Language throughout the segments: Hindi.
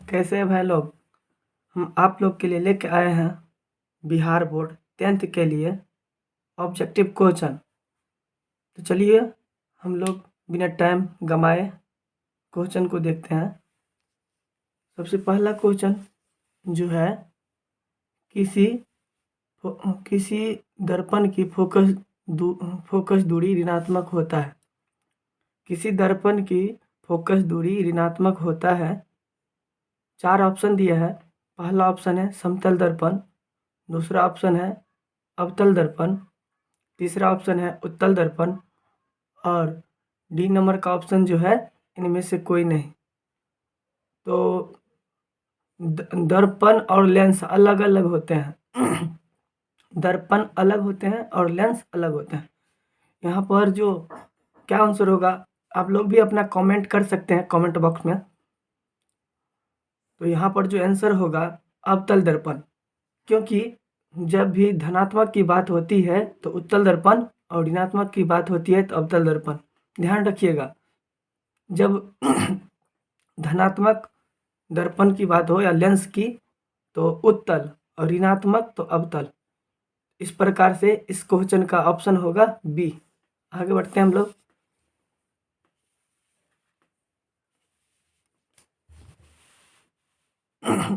कैसे हैं भाई लोग। हम आप लोग के लिए लेके आए हैं बिहार बोर्ड 10th के लिए ऑब्जेक्टिव क्वेश्चन। तो चलिए हम लोग बिना टाइम गंवाए क्वेश्चन को देखते हैं। सबसे पहला क्वेश्चन जो है, किसी किसी दर्पण की फोकस दूरी ऋणात्मक होता है। किसी दर्पण की फोकस दूरी ऋणात्मक होता है। 4 ऑप्शन दिए हैं। पहला ऑप्शन है समतल दर्पण, दूसरा ऑप्शन है अवतल दर्पण, तीसरा ऑप्शन है उत्तल दर्पण और डी नंबर का ऑप्शन जो है इनमें से कोई नहीं। तो दर्पण और लेंस अलग अलग होते हैं। दर्पण अलग होते हैं और लेंस अलग होते हैं। यहाँ पर जो क्या आंसर होगा, आप लोग भी अपना कमेंट कर सकते हैं कमेंट बॉक्स में। तो यहाँ पर जो आंसर होगा अवतल दर्पण, क्योंकि जब भी धनात्मक की बात होती है तो उत्तल दर्पण और ऋणात्मक की बात होती है तो अवतल दर्पण। ध्यान रखिएगा, जब धनात्मक दर्पण की बात हो या लेंस की तो उत्तल और ऋणात्मक तो अवतल। इस प्रकार से इस क्वेश्चन का ऑप्शन होगा बी। आगे बढ़ते हैं हम लोग।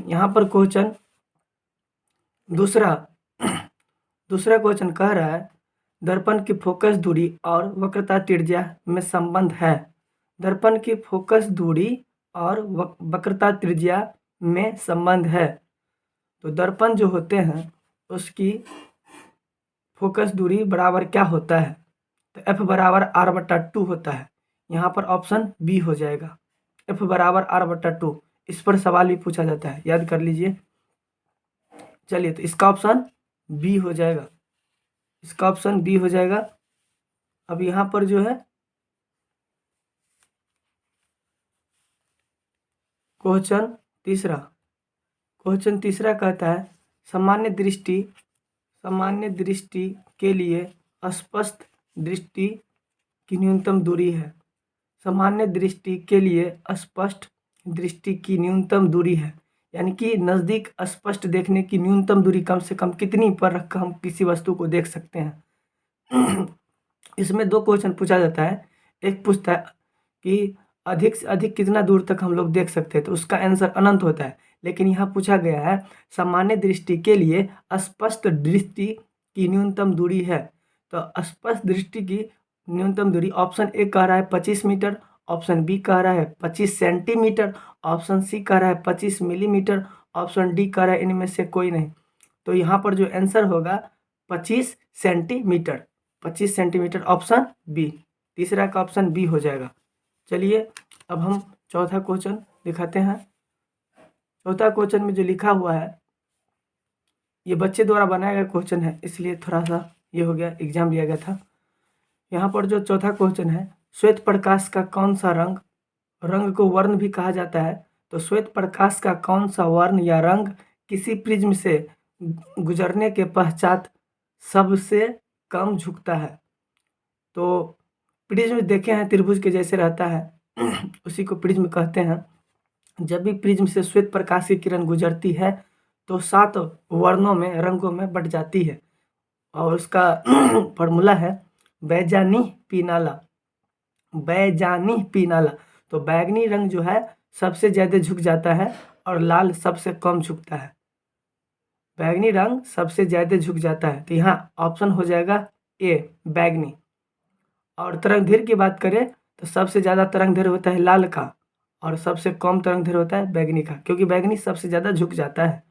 यहाँ पर क्वेश्चन दूसरा क्वेश्चन कह रहा है, दर्पण की फोकस दूरी और वक्रता त्रिज्या में संबंध है। दर्पण की फोकस दूरी और वक्रता त्रिज्या में संबंध है। तो दर्पण जो होते हैं उसकी फोकस दूरी बराबर क्या होता है, तो F बराबर R/2 होता है। यहाँ पर ऑप्शन बी हो जाएगा, F बराबर R/2। इस पर सवाल भी पूछा जाता है, याद कर लीजिए। चलिए, तो इसका ऑप्शन बी हो जाएगा, इसका ऑप्शन बी हो जाएगा। अब यहाँ पर जो है क्वेश्चन तीसरा कहता है, सामान्य दृष्टि के लिए स्पष्ट दृष्टि की न्यूनतम दूरी है। सामान्य दृष्टि के लिए स्पष्ट दृष्टि की न्यूनतम दूरी है, यानी कि नज़दीक स्पष्ट देखने की न्यूनतम दूरी कम से कम कितनी पर रखकर हम किसी वस्तु को देख सकते हैं। इसमें 2 क्वेश्चन पूछा जाता है। एक पूछता है कि अधिक से अधिक कितना दूर तक हम लोग देख सकते हैं, तो उसका आंसर अनंत होता है। लेकिन यहाँ पूछा गया है सामान्य दृष्टि के लिए स्पष्ट दृष्टि की न्यूनतम दूरी है। तो स्पष्ट दृष्टि की न्यूनतम दूरी ऑप्शन ए कह रहा है 25 मीटर, ऑप्शन बी कह रहा है 25 सेंटीमीटर, ऑप्शन सी कह रहा है 25 मिलीमीटर, ऑप्शन डी कह रहा है इनमें से कोई नहीं। तो यहाँ पर जो आंसर होगा 25 सेंटीमीटर, 25 सेंटीमीटर, ऑप्शन बी। तीसरा का ऑप्शन बी हो जाएगा। चलिए अब हम चौथा क्वेश्चन दिखाते हैं। चौथा क्वेश्चन में जो लिखा हुआ है ये बच्चे द्वारा बनाया गया क्वेश्चन है, इसलिए थोड़ा सा ये हो गया, एग्जाम लिया गया था। यहाँ पर जो चौथा क्वेश्चन है, श्वेत प्रकाश का कौन सा रंग को वर्ण भी कहा जाता है। तो श्वेत प्रकाश का कौन सा वर्ण या रंग किसी प्रिज्म से गुजरने के पश्चात सबसे कम झुकता है। तो प्रिज्म देखे हैं त्रिभुज के जैसे रहता है, उसी को प्रिज्म कहते हैं। जब भी प्रिज्म से श्वेत प्रकाश की किरण गुजरती है तो 7 वर्णों में, रंगों में बट जाती है, और उसका फॉर्मूला है बैजानी पीनाला। तो बैगनी रंग जो है सबसे ज़्यादा झुक जाता है और लाल सबसे कम झुकता है। बैगनी रंग सबसे ज़्यादा झुक जाता है, तो यहाँ ऑप्शन हो जाएगा ए, बैगनी। और तरंगधैर्घ्य की बात करें तो सबसे ज़्यादा तरंगधैर्घ्य होता है लाल का और सबसे कम तरंगधैर्घ्य होता है बैगनी का, क्योंकि बैगनी सबसे ज़्यादा झुक जाता है,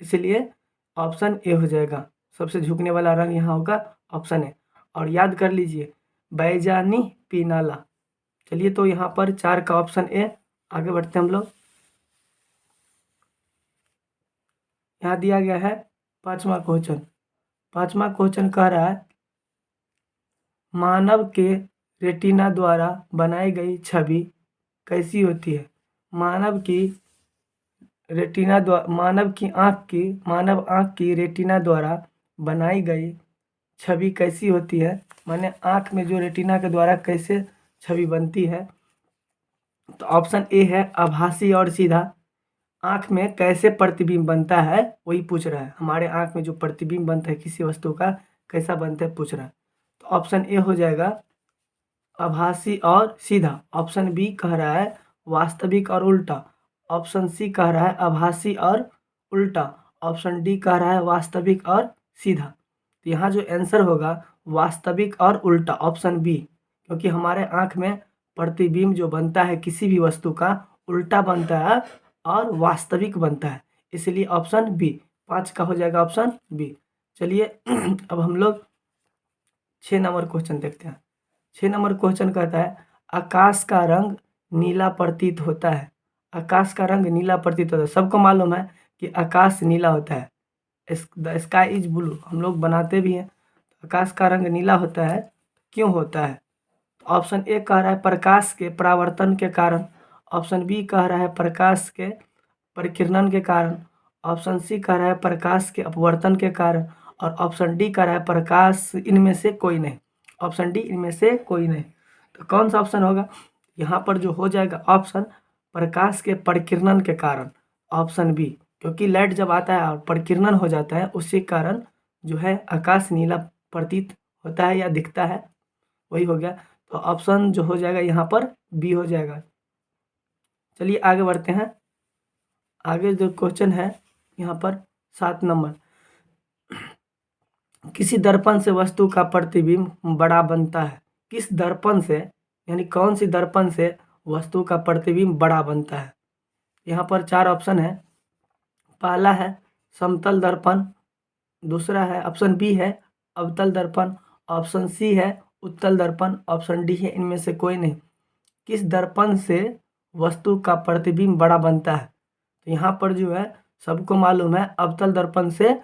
इसलिए ऑप्शन ए हो जाएगा। सबसे झुकने वाला रंग यहाँ होगा ऑप्शन ए। और याद कर लीजिए बैजानी पीनाला। चलिए, तो यहाँ पर 4 का ऑप्शन ए। आगे बढ़ते हैं हम लोग। यहाँ दिया गया है 5वां क्वेश्चन कह रहा है, मानव के रेटिना द्वारा बनाई गई छवि कैसी होती है। मानव आँख की रेटिना द्वारा बनाई गई छवि कैसी होती है, माने आँख में जो रेटिना के द्वारा कैसे छवि बनती है। तो ऑप्शन ए है आभासी और सीधा। आँख में कैसे प्रतिबिंब बनता है वही पूछ रहा है। हमारे आँख में जो प्रतिबिंब बनता है किसी वस्तु का कैसा बनता है पूछ रहा है। तो ऑप्शन ए हो जाएगा आभासी और सीधा। ऑप्शन बी कह रहा है वास्तविक और उल्टा। ऑप्शन सी कह रहा है आभासी और उल्टा। ऑप्शन डी कह रहा है वास्तविक और सीधा। तो यहाँ जो आंसर होगा वास्तविक और उल्टा, ऑप्शन बी, क्योंकि हमारे आँख में प्रतिबिंब जो बनता है किसी भी वस्तु का उल्टा बनता है और वास्तविक बनता है, इसलिए ऑप्शन बी 5 का हो जाएगा ऑप्शन बी। चलिए अब हम लोग 6 नंबर क्वेश्चन देखते हैं। 6 नंबर क्वेश्चन कहता है आकाश का रंग नीला प्रतीत होता है। आकाश का रंग नीला प्रतीत होता है। सबको मालूम है कि आकाश नीला होता है, द स्काई इज ब्लू, हम लोग बनाते भी हैं। आकाश का रंग नीला होता है, क्यों होता है? तो ऑप्शन ए कह रहा है प्रकाश के परावर्तन के कारण। ऑप्शन बी कह रहा है प्रकाश के परिकिरणन के कारण। ऑप्शन सी कह रहा है प्रकाश के अपवर्तन के कारण। और ऑप्शन डी कह रहा है प्रकाश इनमें से कोई नहीं। ऑप्शन डी इनमें से कोई नहीं। तो कौन सा ऑप्शन होगा? यहाँ पर जो हो जाएगा ऑप्शन प्रकाश के परिकिरणन के कारण, ऑप्शन बी, क्योंकि लाइट जब आता है और परिकिरणन हो जाता है उसी कारण जो है आकाश नीला प्रतीत होता है या दिखता है, वही हो गया। तो ऑप्शन जो हो जाएगा यहाँ पर बी हो जाएगा। चलिए आगे बढ़ते हैं। आगे जो क्वेश्चन है यहाँ पर 7 नंबर, किसी दर्पण से वस्तु का प्रतिबिंब बड़ा बनता है। किस दर्पण से, यानी कौन सी दर्पण से वस्तु का प्रतिबिंब बड़ा बनता है? यहाँ पर 4 ऑप्शन है। पहला है समतल दर्पण, दूसरा है ऑप्शन बी है अवतल दर्पण, ऑप्शन सी है उत्तल दर्पण, ऑप्शन डी है इनमें से कोई नहीं। किस दर्पण से वस्तु का प्रतिबिंब बड़ा बनता है? तो यहाँ पर जो है सबको मालूम है अवतल दर्पण से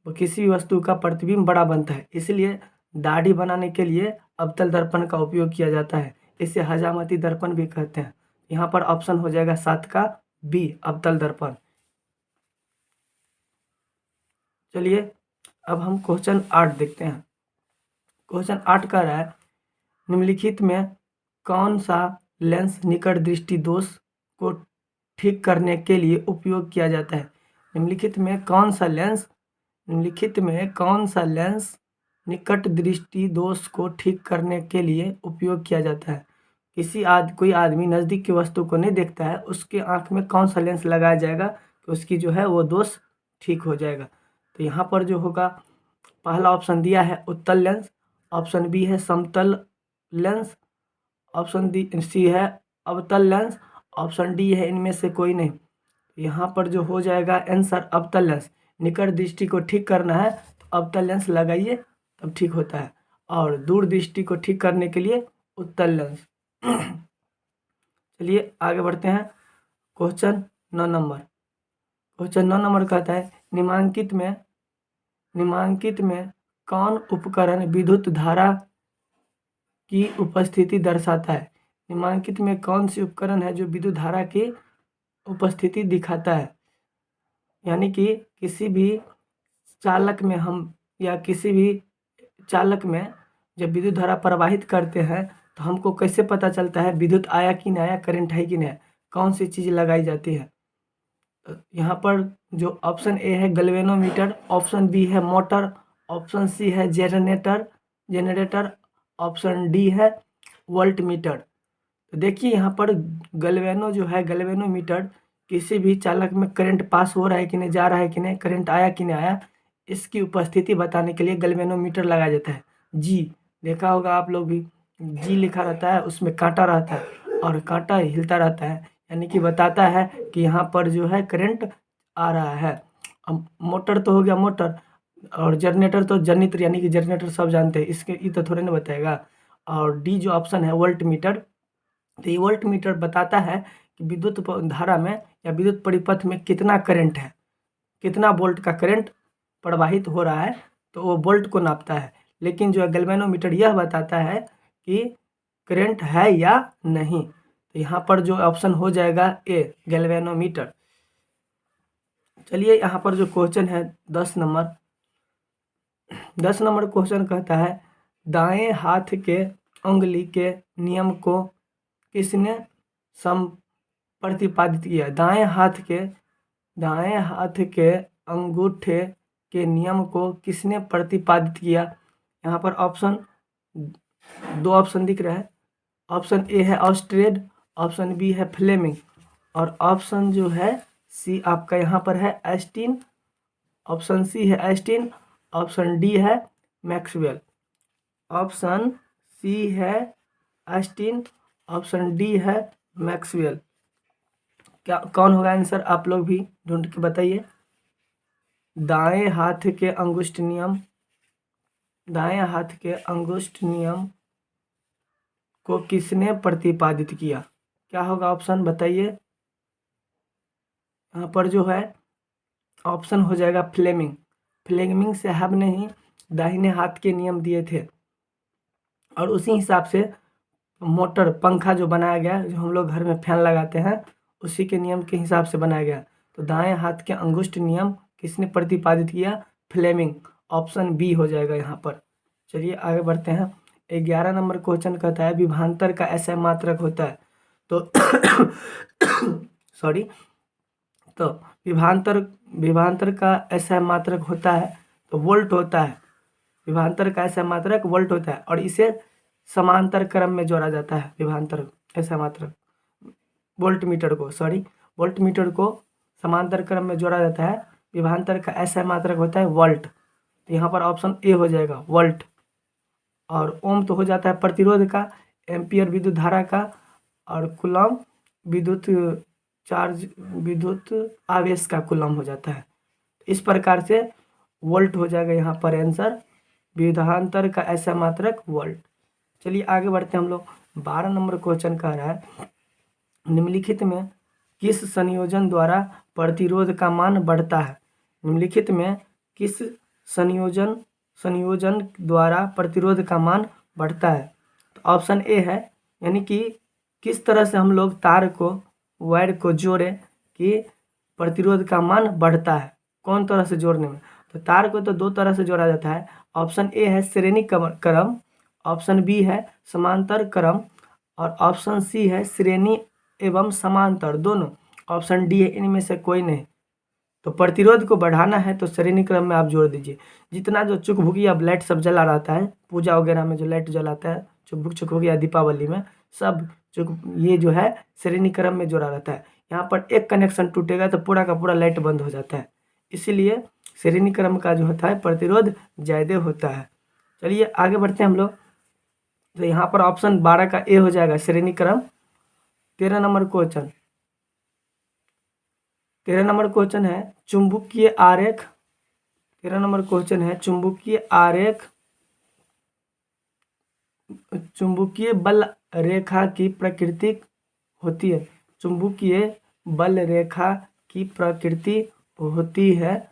किसी वस्तु का प्रतिबिंब बड़ा बनता है, इसलिए दाढ़ी बनाने के लिए अवतल दर्पण का उपयोग किया जाता है। इसे हजामती दर्पण भी कहते हैं। यहाँ पर ऑप्शन हो जाएगा 7 का बी अवतल दर्पण। चलिए अब हम क्वेश्चन 8 देखते हैं। क्वेश्चन 8 कह रहा है निम्नलिखित में कौन सा लेंस निकट दृष्टि दोष को ठीक करने के लिए उपयोग किया जाता है? निम्नलिखित में कौन सा लेंस निकट दृष्टि दोष को ठीक करने के लिए उपयोग किया जाता है? कोई आदमी नज़दीक की वस्तु को नहीं देखता है, उसके आँख में कौन सा लेंस लगाया जाएगा तो उसकी जो है वो दोष ठीक हो जाएगा? तो यहाँ पर जो होगा पहला ऑप्शन दिया है उत्तल लेंस, ऑप्शन बी है समतल लेंस, ऑप्शन सी है अवतल लेंस, ऑप्शन डी है इनमें से कोई नहीं। यहाँ पर जो हो जाएगा आंसर अवतल लेंस। निकट दृष्टि को ठीक करना है तो अवतल लेंस लगाइए तब ठीक होता है, और दूर दृष्टि को ठीक करने के लिए उत्तल लेंस। चलिए आगे बढ़ते हैं। Question 9 number. क्वेश्चन 9 नंबर कहता है निम्नांकित में कौन उपकरण विद्युत धारा की उपस्थिति दर्शाता है? निम्नांकित में कौन सी उपकरण है जो विद्युत धारा की उपस्थिति दिखाता है? यानी कि किसी भी चालक में जब विद्युत धारा प्रवाहित करते हैं तो हमको कैसे पता चलता है विद्युत आया कि नहीं आया, करंट है कि नहीं, कौन सी चीज़ लगाई जाती है? यहाँ पर जो ऑप्शन ए है गैल्वेनोमीटर, ऑप्शन बी है मोटर, ऑप्शन सी है जनरेटर, ऑप्शन डी है वोल्टमीटर। तो देखिए यहाँ पर गैल्वेनोमीटर किसी भी चालक में करंट पास हो रहा है कि नहीं, जा रहा है कि नहीं, करंट आया कि नहीं आया, इसकी उपस्थिति बताने के लिए गैल्वेनोमीटर लगाया जाता है। जी देखा होगा आप लोग भी, जी लिखा रहता है, उसमें कांटा रहता है और कांटा हिलता रहता है, यानी कि बताता है कि यहाँ पर जो है करंट आ रहा है। अब मोटर तो हो गया मोटर, और जनरेटर तो जनित्र, यानी कि जनरेटर सब जानते हैं, इसके ये तो थोड़े ना बताएगा। और डी जो ऑप्शन है वोल्ट मीटर, तो ये वोल्ट मीटर बताता है कि विद्युत धारा में या विद्युत परिपथ में कितना करंट है, कितना वोल्ट का करंट प्रवाहित हो रहा है, तो वो वोल्ट को नापता है। लेकिन जो गैल्वेनोमीटर यह बताता है कि करंट है या नहीं। तो यहाँ पर जो ऑप्शन हो जाएगा ए गैल्वेनोमीटर। चलिए यहाँ पर जो क्वेश्चन है 10 नंबर क्वेश्चन कहता है दाएं हाथ के उंगली के नियम को किसने प्रतिपादित किया? दाएं हाथ के दाएं हाथ के अंगूठे के नियम को किसने प्रतिपादित किया? यहाँ पर ऑप्शन, दो ऑप्शन दिख रहा है। ऑप्शन ए है ऑस्ट्रेड, ऑप्शन बी है फ्लेमिंग, और ऑप्शन जो है सी आपका यहाँ पर है एस्टिन। ऑप्शन सी है एस्टिन, ऑप्शन डी है मैक्सवेल। ऑप्शन सी है एस्टिन, ऑप्शन डी है मैक्सवेल। क्या कौन होगा आंसर? आप लोग भी ढूंढ के बताइए। दाएं हाथ के अंगुष्ठ नियम, दाएं हाथ के अंगुष्ठ नियम को किसने प्रतिपादित किया? क्या होगा ऑप्शन बताइए। यहाँ पर जो है ऑप्शन हो जाएगा फ्लेमिंग। फ्लेमिंग साहब ने ही दाहिने हाथ के नियम दिए थे, और उसी हिसाब से मोटर पंखा जो बनाया गया, जो हम लोग घर में फैन लगाते हैं, उसी के नियम के हिसाब से बनाया गया। तो दाएं हाथ के अंगुष्ठ नियम किसने प्रतिपादित किया? फ्लेमिंग। ऑप्शन बी हो जाएगा यहाँ पर। चलिए आगे बढ़ते हैं। 11 नंबर क्वेश्चन कहता है विभवांतर का ऐसा मात्रक होता है। तो सॉरी, तो विभवांतर का ऐसा मात्रक होता है तो वोल्ट होता है। विभवांतर का ऐसा मात्रक वोल्ट होता है, और इसे समांतर क्रम में जोड़ा जाता है। विभवांतर ऐसा मात्रक वोल्ट मीटर को समांतर क्रम में जोड़ा जाता है। विभवांतर का ऐसा मात्रक होता है वोल्ट। तो यहाँ पर ऑप्शन ए हो जाएगा वोल्ट। और ओम तो हो जाता है प्रतिरोध का, एम्पियर विद्युत धारा का, और कूलम विद्युत चार्ज, विद्युत आवेश का कूलम हो जाता है। इस प्रकार से वोल्ट हो जाएगा यहाँ पर आंसर। विभवांतर का ऐसा मात्रक वोल्ट। चलिए आगे बढ़ते हैं हम लोग। 12 नंबर क्वेश्चन कह रहा है निम्नलिखित में किस संयोजन द्वारा प्रतिरोध का मान बढ़ता है? निम्नलिखित में किस संयोजन द्वारा प्रतिरोध का मान बढ़ता है? तो ऑप्शन ए है, यानी कि किस तरह से हम लोग तार को, वायर को जोड़े कि प्रतिरोध का मान बढ़ता है। कौन तरह से जोड़ने में? तो तार को तो दो तरह से जोड़ा जाता है। ऑप्शन ए है श्रेणी क्रम, ऑप्शन बी है समांतर क्रम, और ऑप्शन सी है श्रेणी एवं समांतर दोनों। ऑप्शन डी है इनमें से कोई नहीं। तो प्रतिरोध को बढ़ाना है तो श्रेणी क्रम में आप जोड़ दीजिए। जितना जो चुकभुकिया लाइट सब जला रहता है, पूजा वगैरह में जो लाइट जलाता है, चुकभुकिया दीपावली में, सब ये जो है श्रेणी क्रम में जोड़ा रहता है। यहाँ पर एक कनेक्शन टूटेगा तो पूरा का पूरा लाइट बंद हो जाता है। इसीलिए श्रेणी क्रम का जो होता है प्रतिरोध ज़्यादा होता है। चलिए आगे बढ़ते हैं हम लोग। तो यहाँ पर ऑप्शन 12 का ए हो जाएगा श्रेणी क्रम। 13 नंबर क्वेश्चन है चुंबकीय आरेख। 13 नंबर क्वेश्चन है चुंबकीय बल रेखा की प्रकृति होती है। चुंबकीय बल रेखा की प्रकृति होती है।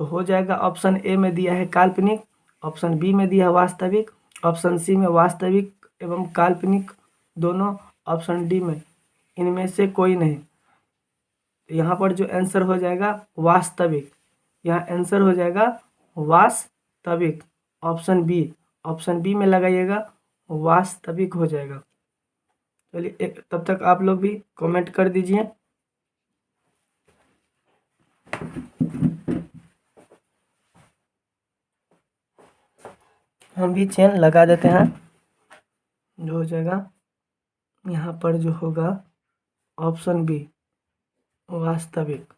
तो हो जाएगा ऑप्शन ए में दिया है काल्पनिक, ऑप्शन बी में दिया है वास्तविक, ऑप्शन सी में वास्तविक एवं काल्पनिक दोनों, ऑप्शन डी में इनमें से कोई नहीं। यहाँ पर जो आंसर हो जाएगा वास्तविक। यहाँ आंसर हो जाएगा वास्तविक। ऑप्शन बी में लगाइएगा, वास्तविक हो जाएगा। चलिए तब तक आप लोग भी कमेंट कर दीजिए। हम भी चेन लगा देते हैं, जो हो जाएगा यहाँ पर जो होगा ऑप्शन बी वास्तविक।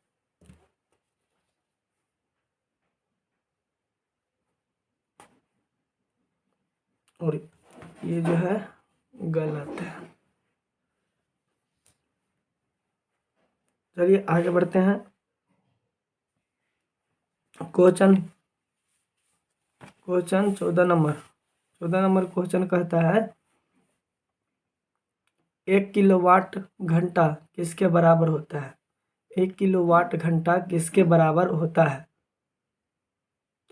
और ये जो है गलत है। चलिए आगे बढ़ते हैं। क्वेश्चन 14 नंबर क्वेश्चन कहता है 1 किलोवाट घंटा किसके बराबर होता है? 1 किलोवाट घंटा किसके बराबर होता है?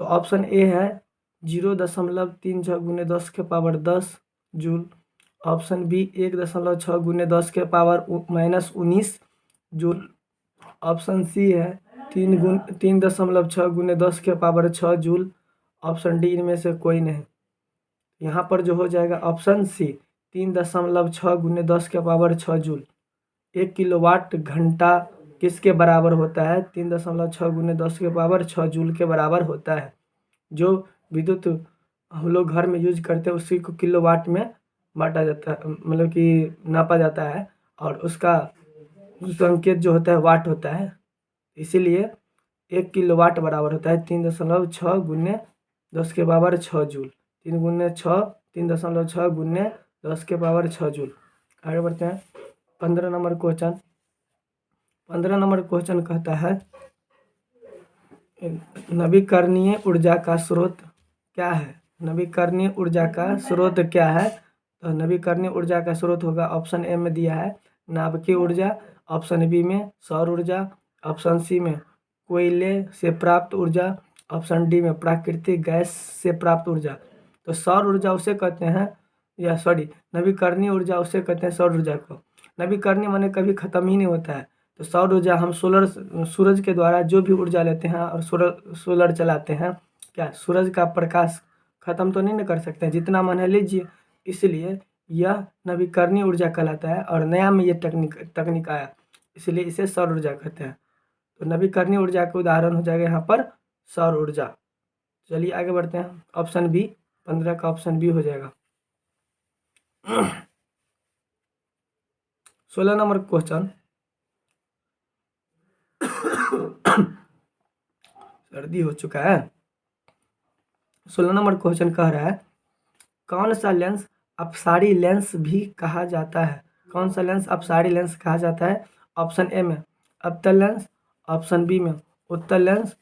तो ऑप्शन ए है 0.36 गुने 10 के पावर 10 जूल, ऑप्शन बी 1.6 गुने 10 के पावर -19 जूल, ऑप्शन सी है 3.6 गुने 10 के पावर 6 जूल, ऑप्शन डी इनमें से कोई नहीं। यहाँ पर जो हो जाएगा ऑप्शन सी 3.6 गुने 10 के पावर 6 जूल। 1 किलोवाट घंटा किसके बराबर होता है? 3.6 गुने 10 के पावर 6 जूल के बराबर होता है। जो विद्युत हम लोग घर में यूज करते हैं उसी को किलोवाट में बांटा जाता है, मतलब कि नापा जाता है, और उसका संकेत जो होता है वाट होता है। इसीलिए 1 किलोवाट बराबर होता है 3.6 गुने 10 के पावर 6 जूल। 3.6 गुने 10 के पावर 6 जूल। आगे बढ़ते हैं 15 नंबर क्वेश्चन। 15 नंबर क्वेश्चन कहता है नवीकरणीय ऊर्जा का स्रोत क्या है? नवीकरणीय ऊर्जा का स्रोत क्या है? तो नवीकरणीय ऊर्जा का स्रोत होगा, ऑप्शन ए में दिया है नाभिकीय ऊर्जा, ऑप्शन बी में सौर ऊर्जा, ऑप्शन सी में कोयले से प्राप्त ऊर्जा, ऑप्शन डी में प्राकृतिक गैस से प्राप्त ऊर्जा। तो सौर ऊर्जा उसे कहते हैं, या सॉरी, नवीकरणीय ऊर्जा उसे कहते हैं सौर ऊर्जा को। नवीकरणीय माने कभी खत्म ही नहीं होता है। तो सौर ऊर्जा हम सूरज के द्वारा जो भी ऊर्जा लेते हैं और सोलर चलाते हैं, क्या सूरज का प्रकाश खत्म तो नहीं न कर सकते हैं, जितना मन है लीजिए। इसलिए यह नवीकरणीय ऊर्जा कहलाता है, और नया में ये तकनीक आया, इसलिए इसे सौर ऊर्जा कहते हैं। तो नवीकरणीय ऊर्जा का उदाहरण हो जाएगा यहाँ पर सौर ऊर्जा। चलिए आगे बढ़ते हैं, ऑप्शन बी, 15 का ऑप्शन बी हो जाएगा। 16 नंबर क्वेश्चन। सर्दी हो चुका है। 16 नंबर क्वेश्चन कह रहा है कौन सा लेंस अपसारी लेंस भी कहा जाता है? कौन सा लेंस अपसारी लेंस कहा जाता है? ऑप्शन ए में अवतल लेंस, ऑप्शन बी में उत्तल लेंस,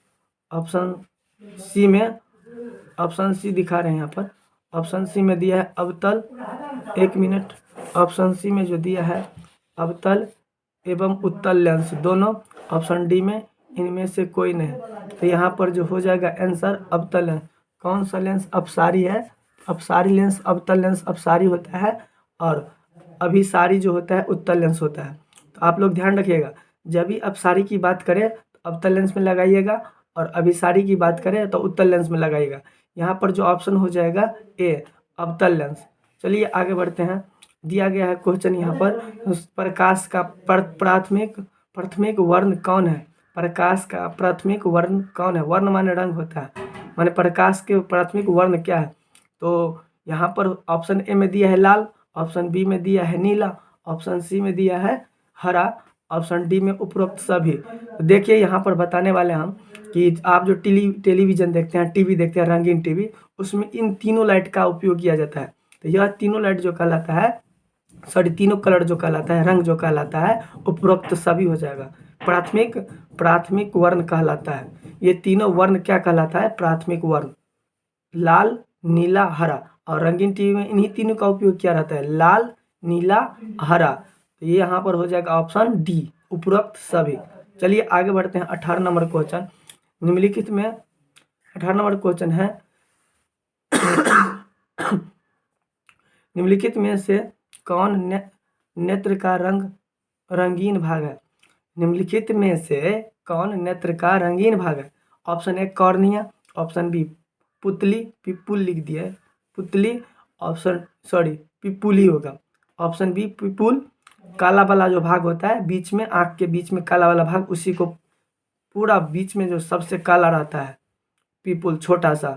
ऑप्शन सी में, ऑप्शन सी दिखा रहे हैं यहाँ पर, ऑप्शन सी में दिया है अवतल, 1 मिनट, ऑप्शन सी में जो दिया है अवतल एवं उत्तल लेंस दोनों, ऑप्शन डी में इनमें से कोई नहीं। तो यहाँ पर जो हो जाएगा आंसर अवतल लेंस। कौन सा लेंस अपसारी है? अपसारी लेंस, अवतल लेंस अपसारी होता है, और अभिसारी जो होता है उत्तल लेंस होता है। तो आप लोग ध्यान रखिएगा, जब भी अपसारी की बात करें तो अवतल लेंस में लगाइएगा, और अभिसारी की बात करें तो उत्तल लेंस में लगाइएगा। यहाँ पर जो ऑप्शन हो जाएगा ए, अवतल लेंस। चलिए आगे बढ़ते हैं। दिया गया है क्वेश्चन यहाँ पर, प्रकाश का प्राथमिक वर्ण कौन है? प्रकाश का प्राथमिक वर्ण कौन है? वर्ण माने रंग होता है, माने प्रकाश के प्राथमिक वर्ण क्या है? तो यहाँ पर ऑप्शन ए में दिया है लाल, ऑप्शन बी में दिया है नीला, ऑप्शन सी में दिया है हरा, ऑप्शन डी में उपरोक्त सभी। देखिए यहाँ पर बताने वाले हम कि आप जो टेलीविज़न देखते हैं, टीवी देखते हैं, रंगीन टीवी, उसमें इन तीनों लाइट का उपयोग किया जाता है। तो यह तीनों लाइट जो कहलाता है, सॉरी तीनों कलर जो कहलाता है, रंग जो कहलाता है, उपरोक्त सभी हो जाएगा। प्राथमिक वर्ण कहलाता है। ये तीनों वर्ण क्या कहलाता है? प्राथमिक वर्ण, लाल, नीला, हरा। और रंगीन टीवी में इन्हीं तीनों का उपयोग किया रहता है, लाल, नीला, हरा। तो ये यहाँ पर हो जाएगा ऑप्शन डी, उपरोक्त सभी। चलिए आगे बढ़ते हैं 18 नंबर क्वेश्चन। निम्नलिखित में 18 नंबर क्वेश्चन है निम्नलिखित में से कौन नेत्र का रंगीन भाग है? निम्नलिखित में से कौन नेत्र का रंगीन भाग है? Option A cornea, option B पुतली, पिपुल लिख दिया है पुतली, ऑप्शन सॉरी पिपुली होगा, ऑप्शन बी पिपुल, काला वाला जो भाग होता है बीच में, आँख के बीच में काला वाला भाग, उसी को पूरा बीच में जो सबसे काला रहता है पिपुल, छोटा सा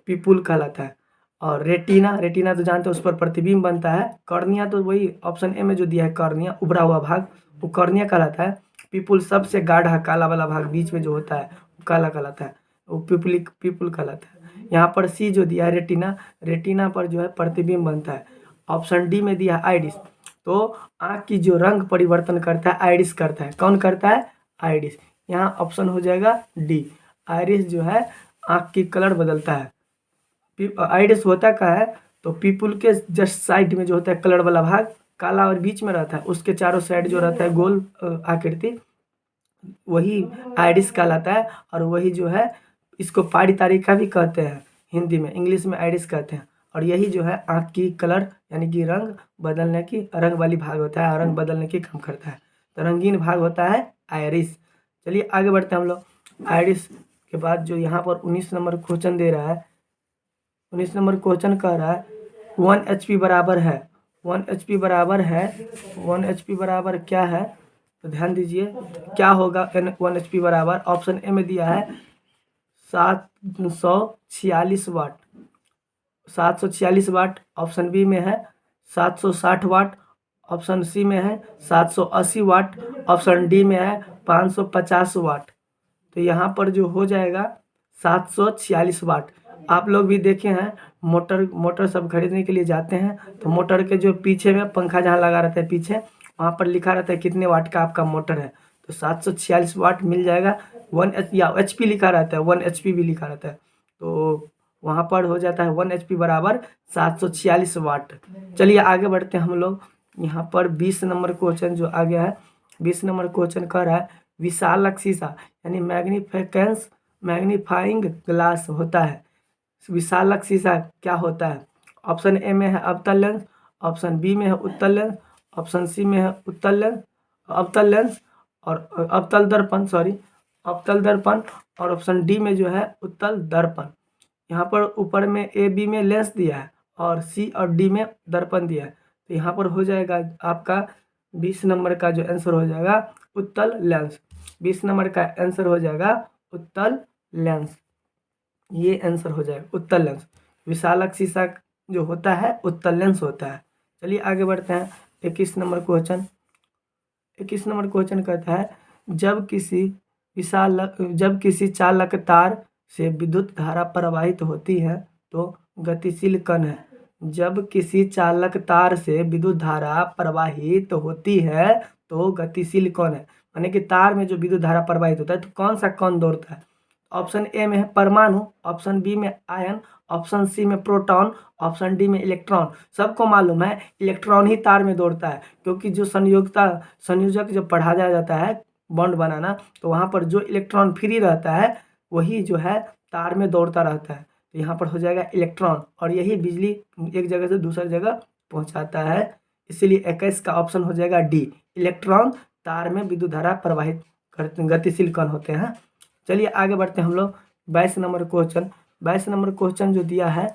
पिपुल कहलाता है। और रेटिना तो जानते हो उस पर प्रतिबिंब बनता है। कॉर्निया तो वही ऑप्शन ए में जो दिया है कॉर्निया, उभरा हुआ भाग, वो कॉर्निया कहलाता है। पिपुल सबसे गाढ़ा काला वाला भाग बीच में जो होता है वो काला कहलाता है, वो पिपुल कहलाता है। यहाँ पर सी जो दिया है रेटिना पर जो है प्रतिबिंब बनता है। ऑप्शन डी में दिया है आइरिस, तो आँख की जो रंग परिवर्तन करता है आइरिस करता है। कौन करता है? आइरिस। यहाँ ऑप्शन हो जाएगा डी, आइरिस जो है आँख की कलर बदलता है। आइरिस होता क्या है? तो पीपुल के जस्ट साइड में जो होता है कलर वाला भाग काला और बीच में रहता है, उसके चारों साइड जो रहता है गोल आकृति, वही आइरिस कहलाता है। और वही जो है इसको पारी तारिका भी कहते हैं हिंदी में, इंग्लिश में आइरिस कहते हैं। और यही जो है आँख की कलर यानी कि रंग बदलने की, रंग वाली भाग होता है, रंग बदलने की काम करता है। तो रंगीन भाग होता है आइरिस। चलिए आगे बढ़ते हैं हम लोग। आइरिस के बाद जो यहाँ पर 19 नंबर क्वेश्चन दे रहा है, 19 नंबर क्वेश्चन कह रहा है 1 HP बराबर है, 1 HP बराबर है, 1 HP बराबर क्या है? तो ध्यान दीजिए क्या होगा N1 HP बराबर, ऑप्शन ए में दिया है 746 वाट, 746 वाट, ऑप्शन बी में है 760 वाट, ऑप्शन सी में है 780 वाट, ऑप्शन डी में है 550 वाट। तो यहाँ पर जो हो जाएगा 746 वाट। आप लोग भी देखे हैं मोटर सब खरीदने के लिए जाते हैं तो मोटर के जो पीछे में पंखा जहाँ लगा रहता है पीछे, वहाँ पर लिखा रहता है कितने वाट का आपका मोटर है, तो 746 वाट मिल जाएगा। 1 या HP लिखा रहता है, 1 HP भी लिखा रहता है, तो वहाँ पर हो जाता है 1 HP बराबर 746 वाट। चलिए आगे बढ़ते हैं हम लोग। यहाँ पर 20 नंबर क्वेश्चन जो आ गया है, 20 नंबर क्वेश्चन कह रहा है विशालक शीशा यानी मैग्नीफाइंग ग्लास होता है, विशालक शीशा क्या होता है? ऑप्शन ए में है अवतल लेंस, ऑप्शन बी में है उत्तल लेंस, ऑप्शन सी में है अवतल लेंस और अवतल दर्पण, अवतल दर्पण, और ऑप्शन डी में जो है उत्तल दर्पण। यहाँ पर ऊपर में ए बी में लेंस दिया है और सी और डी में दर्पण दिया है, तो यहाँ पर हो जाएगा आपका 20 नंबर का जो आंसर हो जाएगा उत्तल लेंस। 20 नंबर का आंसर हो जाएगा उत्तल लेंस, ये आंसर हो जाएगा उत्तल लेंस। विशालक शीशा जो होता है उत्तल लेंस होता है। चलिए आगे बढ़ते हैं। 21 नंबर क्वेश्चन, 21 नंबर क्वेश्चन कहता है जब किसी चालक तार से विद्युत धारा प्रवाहित होती है तो गतिशील कण है। जब किसी चालक तार से विद्युत धारा प्रवाहित होती है तो गतिशील कण है, यानी कि तार में जो विद्युत धारा प्रवाहित होता है तो कौन सा कण दौड़ता है? ऑप्शन ए में है परमाणु, ऑप्शन बी में आयन, ऑप्शन सी में प्रोटॉन, ऑप्शन डी में इलेक्ट्रॉन। सबको मालूम है इलेक्ट्रॉन ही तार में दौड़ता है, क्योंकि जो संयोजक जब पढ़ाया जाता है बॉन्ड बनाना, तो वहाँ पर जो इलेक्ट्रॉन फ्री रहता है वही जो है तार में दौड़ता रहता है, तो यहाँ पर हो जाएगा इलेक्ट्रॉन, और यही बिजली एक जगह से दूसरी जगह पहुँचाता है। इसीलिए 21 का ऑप्शन हो जाएगा डी, इलेक्ट्रॉन तार में विद्युत धारा प्रवाहित करते, गतिशील कण होते हैं। चलिए आगे बढ़ते हैं हम लोग। 22 नंबर क्वेश्चन, 22 नंबर क्वेश्चन जो दिया है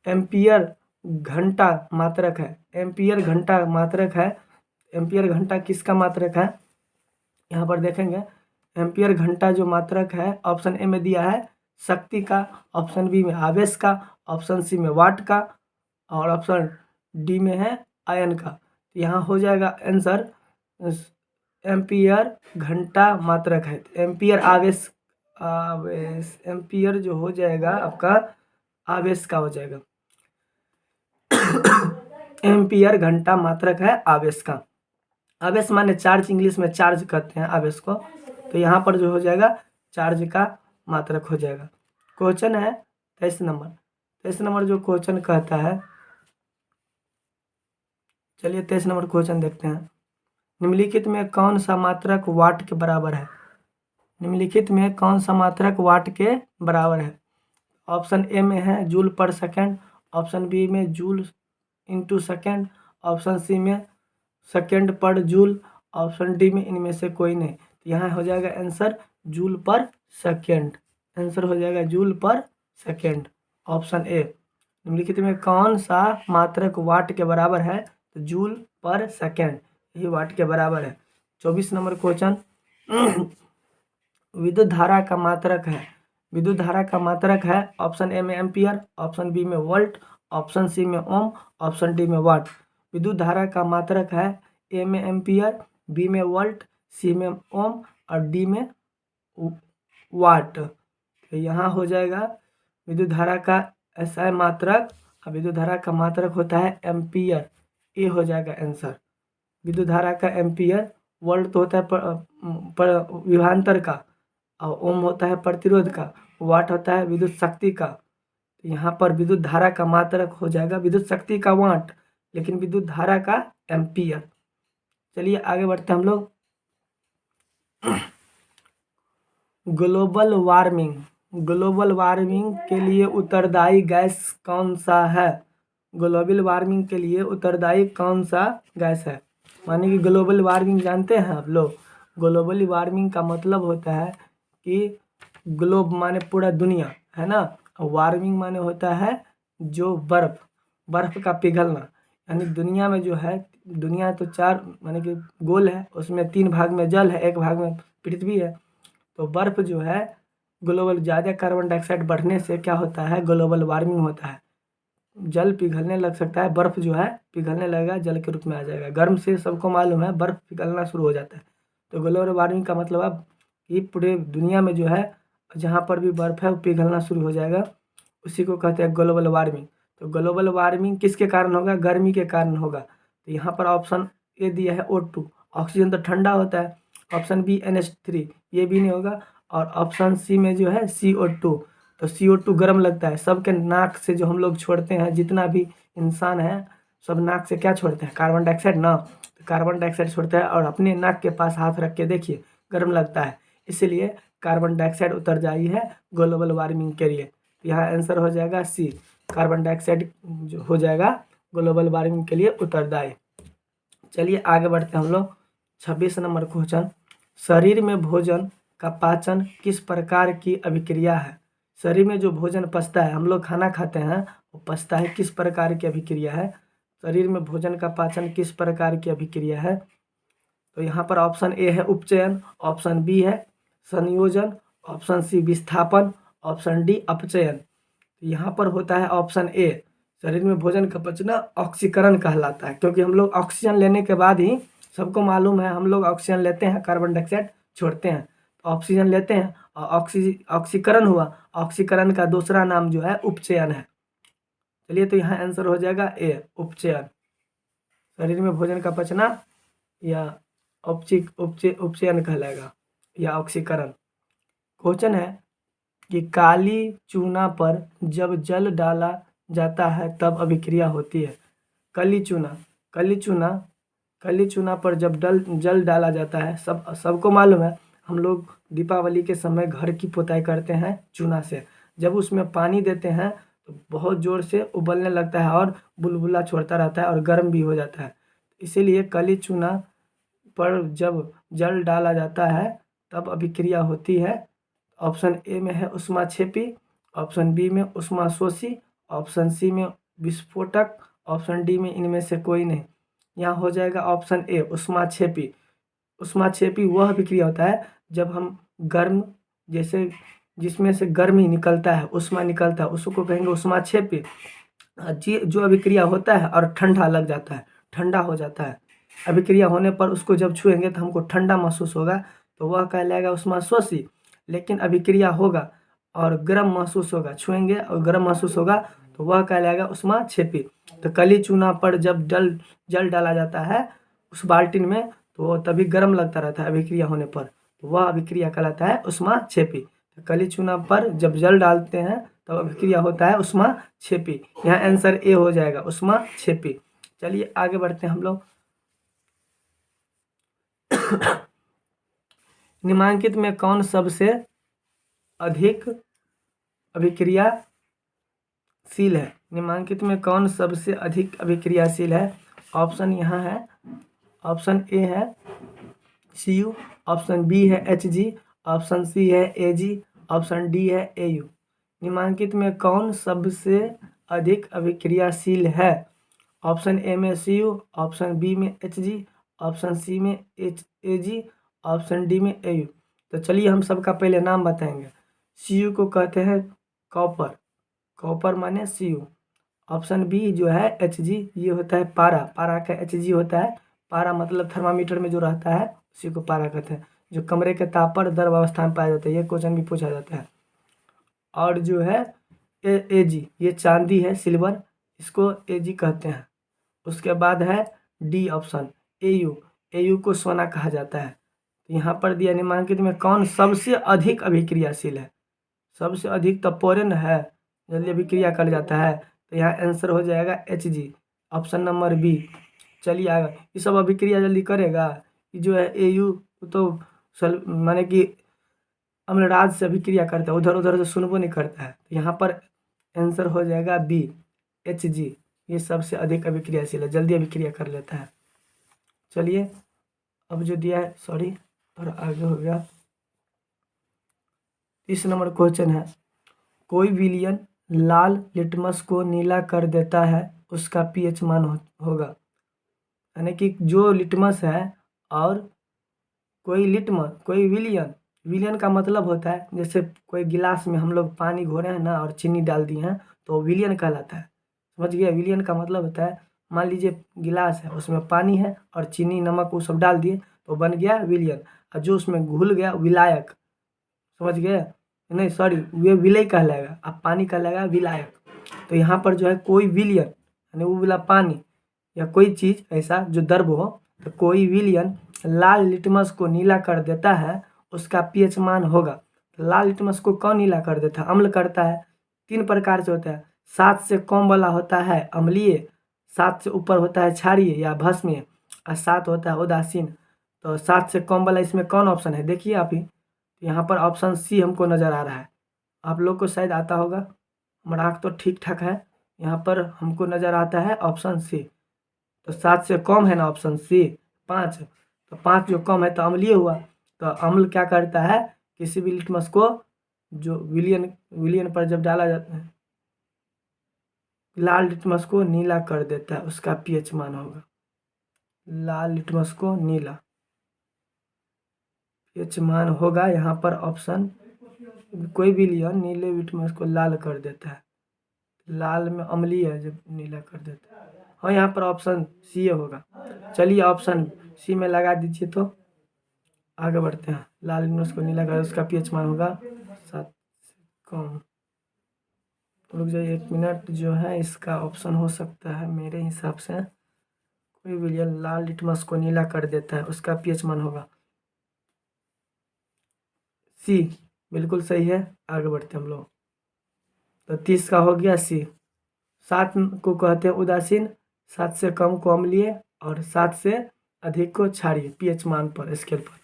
एम्पियर घंटा मात्रक है, एम्पियर घंटा मात्रक है। एम्पियर घंटा किसका मात्रक है? यहाँ पर देखेंगे एम्पियर घंटा जो मात्रक है, ऑप्शन ए में दिया है शक्ति का, ऑप्शन बी में आवेश का, ऑप्शन सी में वाट का, और ऑप्शन डी में है आयन का। तो यहाँ हो जाएगा आंसर एम्पियर घंटा मात्रक है। एम्पियर आवेश एम्पियर जो हो जाएगा आपका आवेश का हो जाएगा। एम्पियर घंटा मात्रक है आवेश का। आवेश माने चार्ज, इंग्लिश में चार्ज कहते हैं आवेश को, तो यहाँ पर जो हो जाएगा चार्ज का मात्रक हो जाएगा। क्वेश्चन है 23 नंबर, 23 नंबर जो क्वेश्चन कहता है, चलिए 23 नंबर क्वेश्चन देखते हैं। निम्नलिखित में कौन सा मात्रक वाट के बराबर है? निम्नलिखित में कौन सा मात्रक वाट के बराबर है? ऑप्शन ए में है जूल पर सेकेंड, ऑप्शन बी में joule into second, option C में सेकेंड पर जूल, ऑप्शन डी में इनमें से कोई नहीं। तो यहाँ हो जाएगा आंसर जूल पर सेकेंड, आंसर हो जाएगा जूल पर सेकेंड, ऑप्शन ए। निम्नलिखित में कौन सा मात्रक वाट के बराबर है? तो जूल पर सेकेंड, यही वाट के बराबर है। 24 नंबर क्वेश्चन विद्युत धारा का मात्रक है, विद्युत धारा का मात्रक है, ऑप्शन ए में एम्पियर, ऑप्शन बी में वोल्ट, ऑप्शन सी में ओम, ऑप्शन डी में वाट। विद्युत धारा का मात्रक है ए में एम्पियर, बी में वोल्ट, सी में ओम और डी में वाट। तो यहाँ हो जाएगा विद्युत धारा का एसआई मात्रक, और विद्युत धारा का मात्रक होता है एम्पियर, ए हो जाएगा आंसर। विद्युत धारा का एम्पियर, वोल्ट तो होता है पर विभवांतर का, और ओम होता है प्रतिरोध का, वाट होता है विद्युत शक्ति का। तो यहाँ पर विद्युत धारा का मात्रक हो जाएगा विद्युत शक्ति का वाट, लेकिन विद्युत धारा का एम्पियर। चलिए आगे बढ़ते हैं हम लोग। ग्लोबल वार्मिंग, ग्लोबल वार्मिंग के लिए उत्तरदायी गैस कौन सा है? ग्लोबल वार्मिंग के लिए उत्तरदायी कौन सा गैस है? माने कि ग्लोबल वार्मिंग जानते हैं आप लोग? ग्लोबल वार्मिंग का मतलब होता है कि ग्लोब माने पूरा दुनिया है ना, वार्मिंग माने होता है जो बर्फ का पिघलना, यानी दुनिया में जो है, दुनिया तो 4 माने कि गोल है, उसमें 3 भाग में जल है, 1 भाग में पृथ्वी है। तो बर्फ़ जो है ग्लोबल ज़्यादा कार्बन डाइऑक्साइड बढ़ने से क्या होता है, ग्लोबल वार्मिंग होता है। जल पिघलने लग सकता है, बर्फ़ जो है पिघलने लगेगा, जल के रूप में आ जाएगा। गर्म से सबको मालूम है बर्फ़ पिघलना शुरू हो जाता है। तो ग्लोबल वार्मिंग का मतलब अब कि पूरे दुनिया में जो है जहाँ पर भी बर्फ़ है वो पिघलना शुरू हो जाएगा, उसी को कहते हैं ग्लोबल वार्मिंग। तो ग्लोबल वार्मिंग किसके कारण होगा, गर्मी के कारण होगा। तो यहाँ पर ऑप्शन ए दिया है O2, ऑक्सीजन तो ठंडा होता है। ऑप्शन बी NH3, ये भी नहीं होगा। और ऑप्शन सी में जो है CO2, तो CO2 गर्म लगता है। सबके नाक से जो हम लोग छोड़ते हैं, जितना भी इंसान है सब नाक से क्या छोड़ते हैं, कार्बन डाइऑक्साइड ना। तो कार्बन डाइऑक्साइड छोड़ते हैं और अपने नाक के पास हाथ रख के देखिए, गर्म लगता है। इसलिए कार्बन डाइऑक्साइड उतर जाई है ग्लोबल वार्मिंग के लिए। तो यहाँ आंसर हो जाएगा सी, कार्बन डाइऑक्साइड जो हो जाएगा ग्लोबल वार्मिंग के लिए उत्तरदायी। चलिए आगे बढ़ते हैं हम लोग। 26 नंबर क्वेश्चन, शरीर में भोजन का पाचन किस प्रकार की अभिक्रिया है। शरीर में जो भोजन पचता है, हम लोग खाना खाते हैं, वो पचता है, किस प्रकार की अभिक्रिया है। शरीर में भोजन का पाचन किस प्रकार की अभिक्रिया है। तो यहाँ पर ऑप्शन ए है उपचयन, ऑप्शन बी है संयोजन, ऑप्शन सी विस्थापन, ऑप्शन डी अपचयन। यहाँ पर होता है ऑप्शन ए, शरीर में भोजन का पचना ऑक्सीकरण कहलाता है, क्योंकि हम लोग ऑक्सीजन लेने के बाद ही, सबको मालूम है हम लोग ऑक्सीजन लेते हैं, कार्बन डाइऑक्साइड छोड़ते हैं। तो ऑक्सीजन लेते हैं और ऑक्सीकरण हुआ, ऑक्सीकरण का दूसरा नाम जो है उपचयन है। चलिए तो यहाँ आंसर हो जाएगा ए, उपचयन। शरीर में भोजन का पचना या उपचयन कहलाएगा या ऑक्सीकरण। क्वेश्चन है कि काली चूना पर जब जल डाला जाता है तब अभिक्रिया होती है। काली चूना पर जब जल डाला जाता है, सबको मालूम है, हम लोग दीपावली के समय घर की पुताई करते हैं चूना से। जब उसमें पानी देते हैं तो बहुत ज़ोर से उबलने लगता है और बुलबुला छोड़ता रहता है और गर्म भी हो जाता है। इसीलिए काली चूना पर जब जल डाला जाता है तब अभिक्रिया होती है। ऑप्शन ए में है ऊष्माक्षेपी, ऑप्शन बी में ऊष्माशोषी, ऑप्शन सी में विस्फोटक, ऑप्शन डी में इनमें से कोई नहीं। यहाँ हो जाएगा ऑप्शन ए, ऊष्माक्षेपी। ऊष्माक्षेपी वह अभिक्रिया होता है जब हम गर्म, जैसे जिसमें से गर्मी निकलता है, ऊष्मा निकलता है, उसको कहेंगे ऊष्माक्षेपी। जो अभिक्रिया होता है और ठंडा लग जाता है, ठंडा हो जाता है, अभिक्रिया होने पर उसको जब छुएंगे तो हमको ठंडा महसूस होगा, तो वह कहलाएगा ऊष्माशोषी। लेकिन अभिक्रिया होगा और गर्म महसूस होगा, छुएंगे और गर्म महसूस होगा, तो वह कहलाएगा ऊष्माक्षेपी। तो कली चूना पर जब जल डाला जाता है उस बाल्टीन में, तो वो तभी गर्म लगता रहता है अभिक्रिया होने पर, तो वह अभिक्रिया कहलाता है ऊष्माक्षेपी। तो कली चूना पर जब जल डालते हैं तब अभिक्रिया होता है ऊष्माक्षेपी। यहाँ आंसर ए हो जाएगा, ऊष्माक्षेपी। चलिए आगे बढ़ते हैं हम लोग। निम्नलिखित में कौन सबसे अधिक अभिक्रियाशील है। निम्नलिखित में कौन सबसे अधिक अभिक्रियाशील है। ऑप्शन यहाँ है, ऑप्शन ए है Cu, ऑप्शन बी है Hg, ऑप्शन सी है Ag, ऑप्शन डी है Au। निम्नलिखित में कौन सबसे अधिक अभिक्रियाशील है। ऑप्शन ए में Cu, ऑप्शन बी में Hg, ऑप्शन सी में Ag, ऑप्शन डी में Au। तो चलिए हम सबका पहले नाम बताएंगे। Cu को कहते हैं कॉपर, कॉपर माने Cu। ऑप्शन बी जो है Hg, ये होता है पारा, पारा का Hg होता है। पारा मतलब थर्मामीटर में जो रहता है उसी को पारा कहते हैं, जो कमरे के ताप पर द्रव अवस्था में पाया जाता है। ये क्वेश्चन भी पूछा जाता है। और जो है Ag, ये चांदी है, सिल्वर, इसको Ag कहते हैं। उसके बाद है डी ऑप्शन Au, Au को सोना कहा जाता है। तो यहाँ पर दिया निम्नलिखित में कौन सबसे अधिक अभिक्रियाशील है। सबसे अधिक तो पोरेन है, जल्दी अभिक्रिया कर जाता है, तो यहाँ आंसर हो जाएगा Hg, ऑप्शन नंबर बी। चलिए आगे, ये सब अभिक्रिया जल्दी करेगा। ये जो है Au तो माने कि अम्लराज से अभिक्रिया करता है, उधर उधर से सुनबो नहीं करता है। तो यहाँ पर आंसर हो जाएगा बी, Hg, ये सबसे अधिक अभिक्रियाशील है, जल्दी अभिक्रिया कर लेता है। चलिए अब जो दिया है, सॉरी थोड़ा आगे हो गया। 30 नंबर क्वेश्चन है, कोई विलयन लाल लिटमस को नीला कर देता है, उसका पीएच मान होगा। यानी कि जो लिटमस है और कोई विलियन, विलियन का मतलब होता है जैसे कोई गिलास में हम लोग पानी घोरे हैं ना और चीनी डाल दिए हैं तो विलियन कहलाता है। समझ गया? विलियन का मतलब होता है, मान लीजिए गिलास है, उसमें पानी है और चीनी नमक वो सब डाल दिए तो बन गया विलियन, और जो उसमें घुल गया विलायक। समझ गए? नहीं सॉरी, ये विलय कहलाएगा, अब पानी कहलाएगा विलायक। तो यहाँ पर जो है कोई विलियन यानी वो वाला पानी या कोई चीज़ ऐसा जो द्रव हो, तो कोई विलियन लाल लिटमस को नीला कर देता है, उसका पीएच मान होगा। लाल लिटमस को कौन नीला कर देता है? अम्ल करता है। 3 प्रकार से होता है। 7 से कम वाला होता है अम्लीय, 7 से ऊपर होता है क्षारीय या भस्मीय, और 7 होता है उदासीन। तो 7 से कम वाला इसमें कौन ऑप्शन है? देखिए आप ही, यहाँ पर ऑप्शन सी हमको नज़र आ रहा है। आप लोग को शायद आता होगा, हमारा आँख तो ठीक ठाक है। यहाँ पर हमको नज़र आता है ऑप्शन सी। तो 7 से कम है ना ऑप्शन सी, 5। तो 5 जो कम है तो अम्लीय हुआ। तो अम्ल क्या करता है? किसी भी लिटमस को जो विलियन पर जब डाला जाता है, लाल लिटमस को नीला कर देता है, उसका पीएच मान होगा। लाल लिटमस को नीला पीएच मान होगा। यहाँ पर ऑप्शन, कोई विलियन नीले लिटमस को लाल कर देता है, लाल में अम्लीय है जब नीला कर देता है। हाँ, यहाँ पर ऑप्शन सी होगा। चलिए ऑप्शन सी में लगा दीजिए। तो आगे बढ़ते हैं। लाल लिटमस को नीला कर, उसका पीएच मान होगा 7 से कम। तो रुक जाइए 1 मिनट, जो है इसका ऑप्शन हो सकता है मेरे हिसाब से कोई विलियन लाल लिटमस को नीला कर देता है, उसका पीएच मान होगा सी। बिल्कुल सही है। आगे बढ़ते हैं हम लोग। तो 30 का हो गया सी। 7 को कहते हैं उदासीन, 7 से कम को अम्लीय और 7 से अधिक को क्षारीय पीएच मान पर स्केल पर।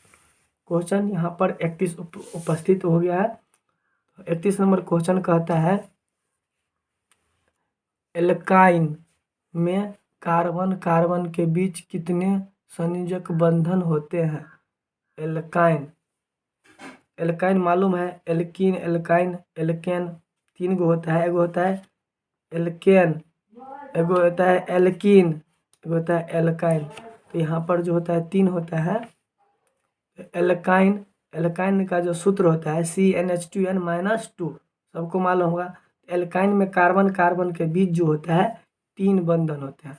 क्वेश्चन यहाँ पर 31 उपस्थित हो गया है। 31 नंबर क्वेश्चन कहता है एल्काइन में कार्बन कार्बन के बीच कितने संयोजक बंधन होते हैं? एल्काइन, एल्काइन मालूम है, एल्कीन, एल्काइन, एल्केन 3 गो होता है। एगो होता है एल्केन, एगो होता है एल्कीन, एगो होता है एल्काइन। तो यहाँ पर जो होता है 3 होता है एल्काइन। एल्काइन का जो सूत्र होता है CnH2n-2, सबको मालूम होगा। एल्काइन में कार्बन कार्बन के बीच जो होता है 3 बंधन होते हैं।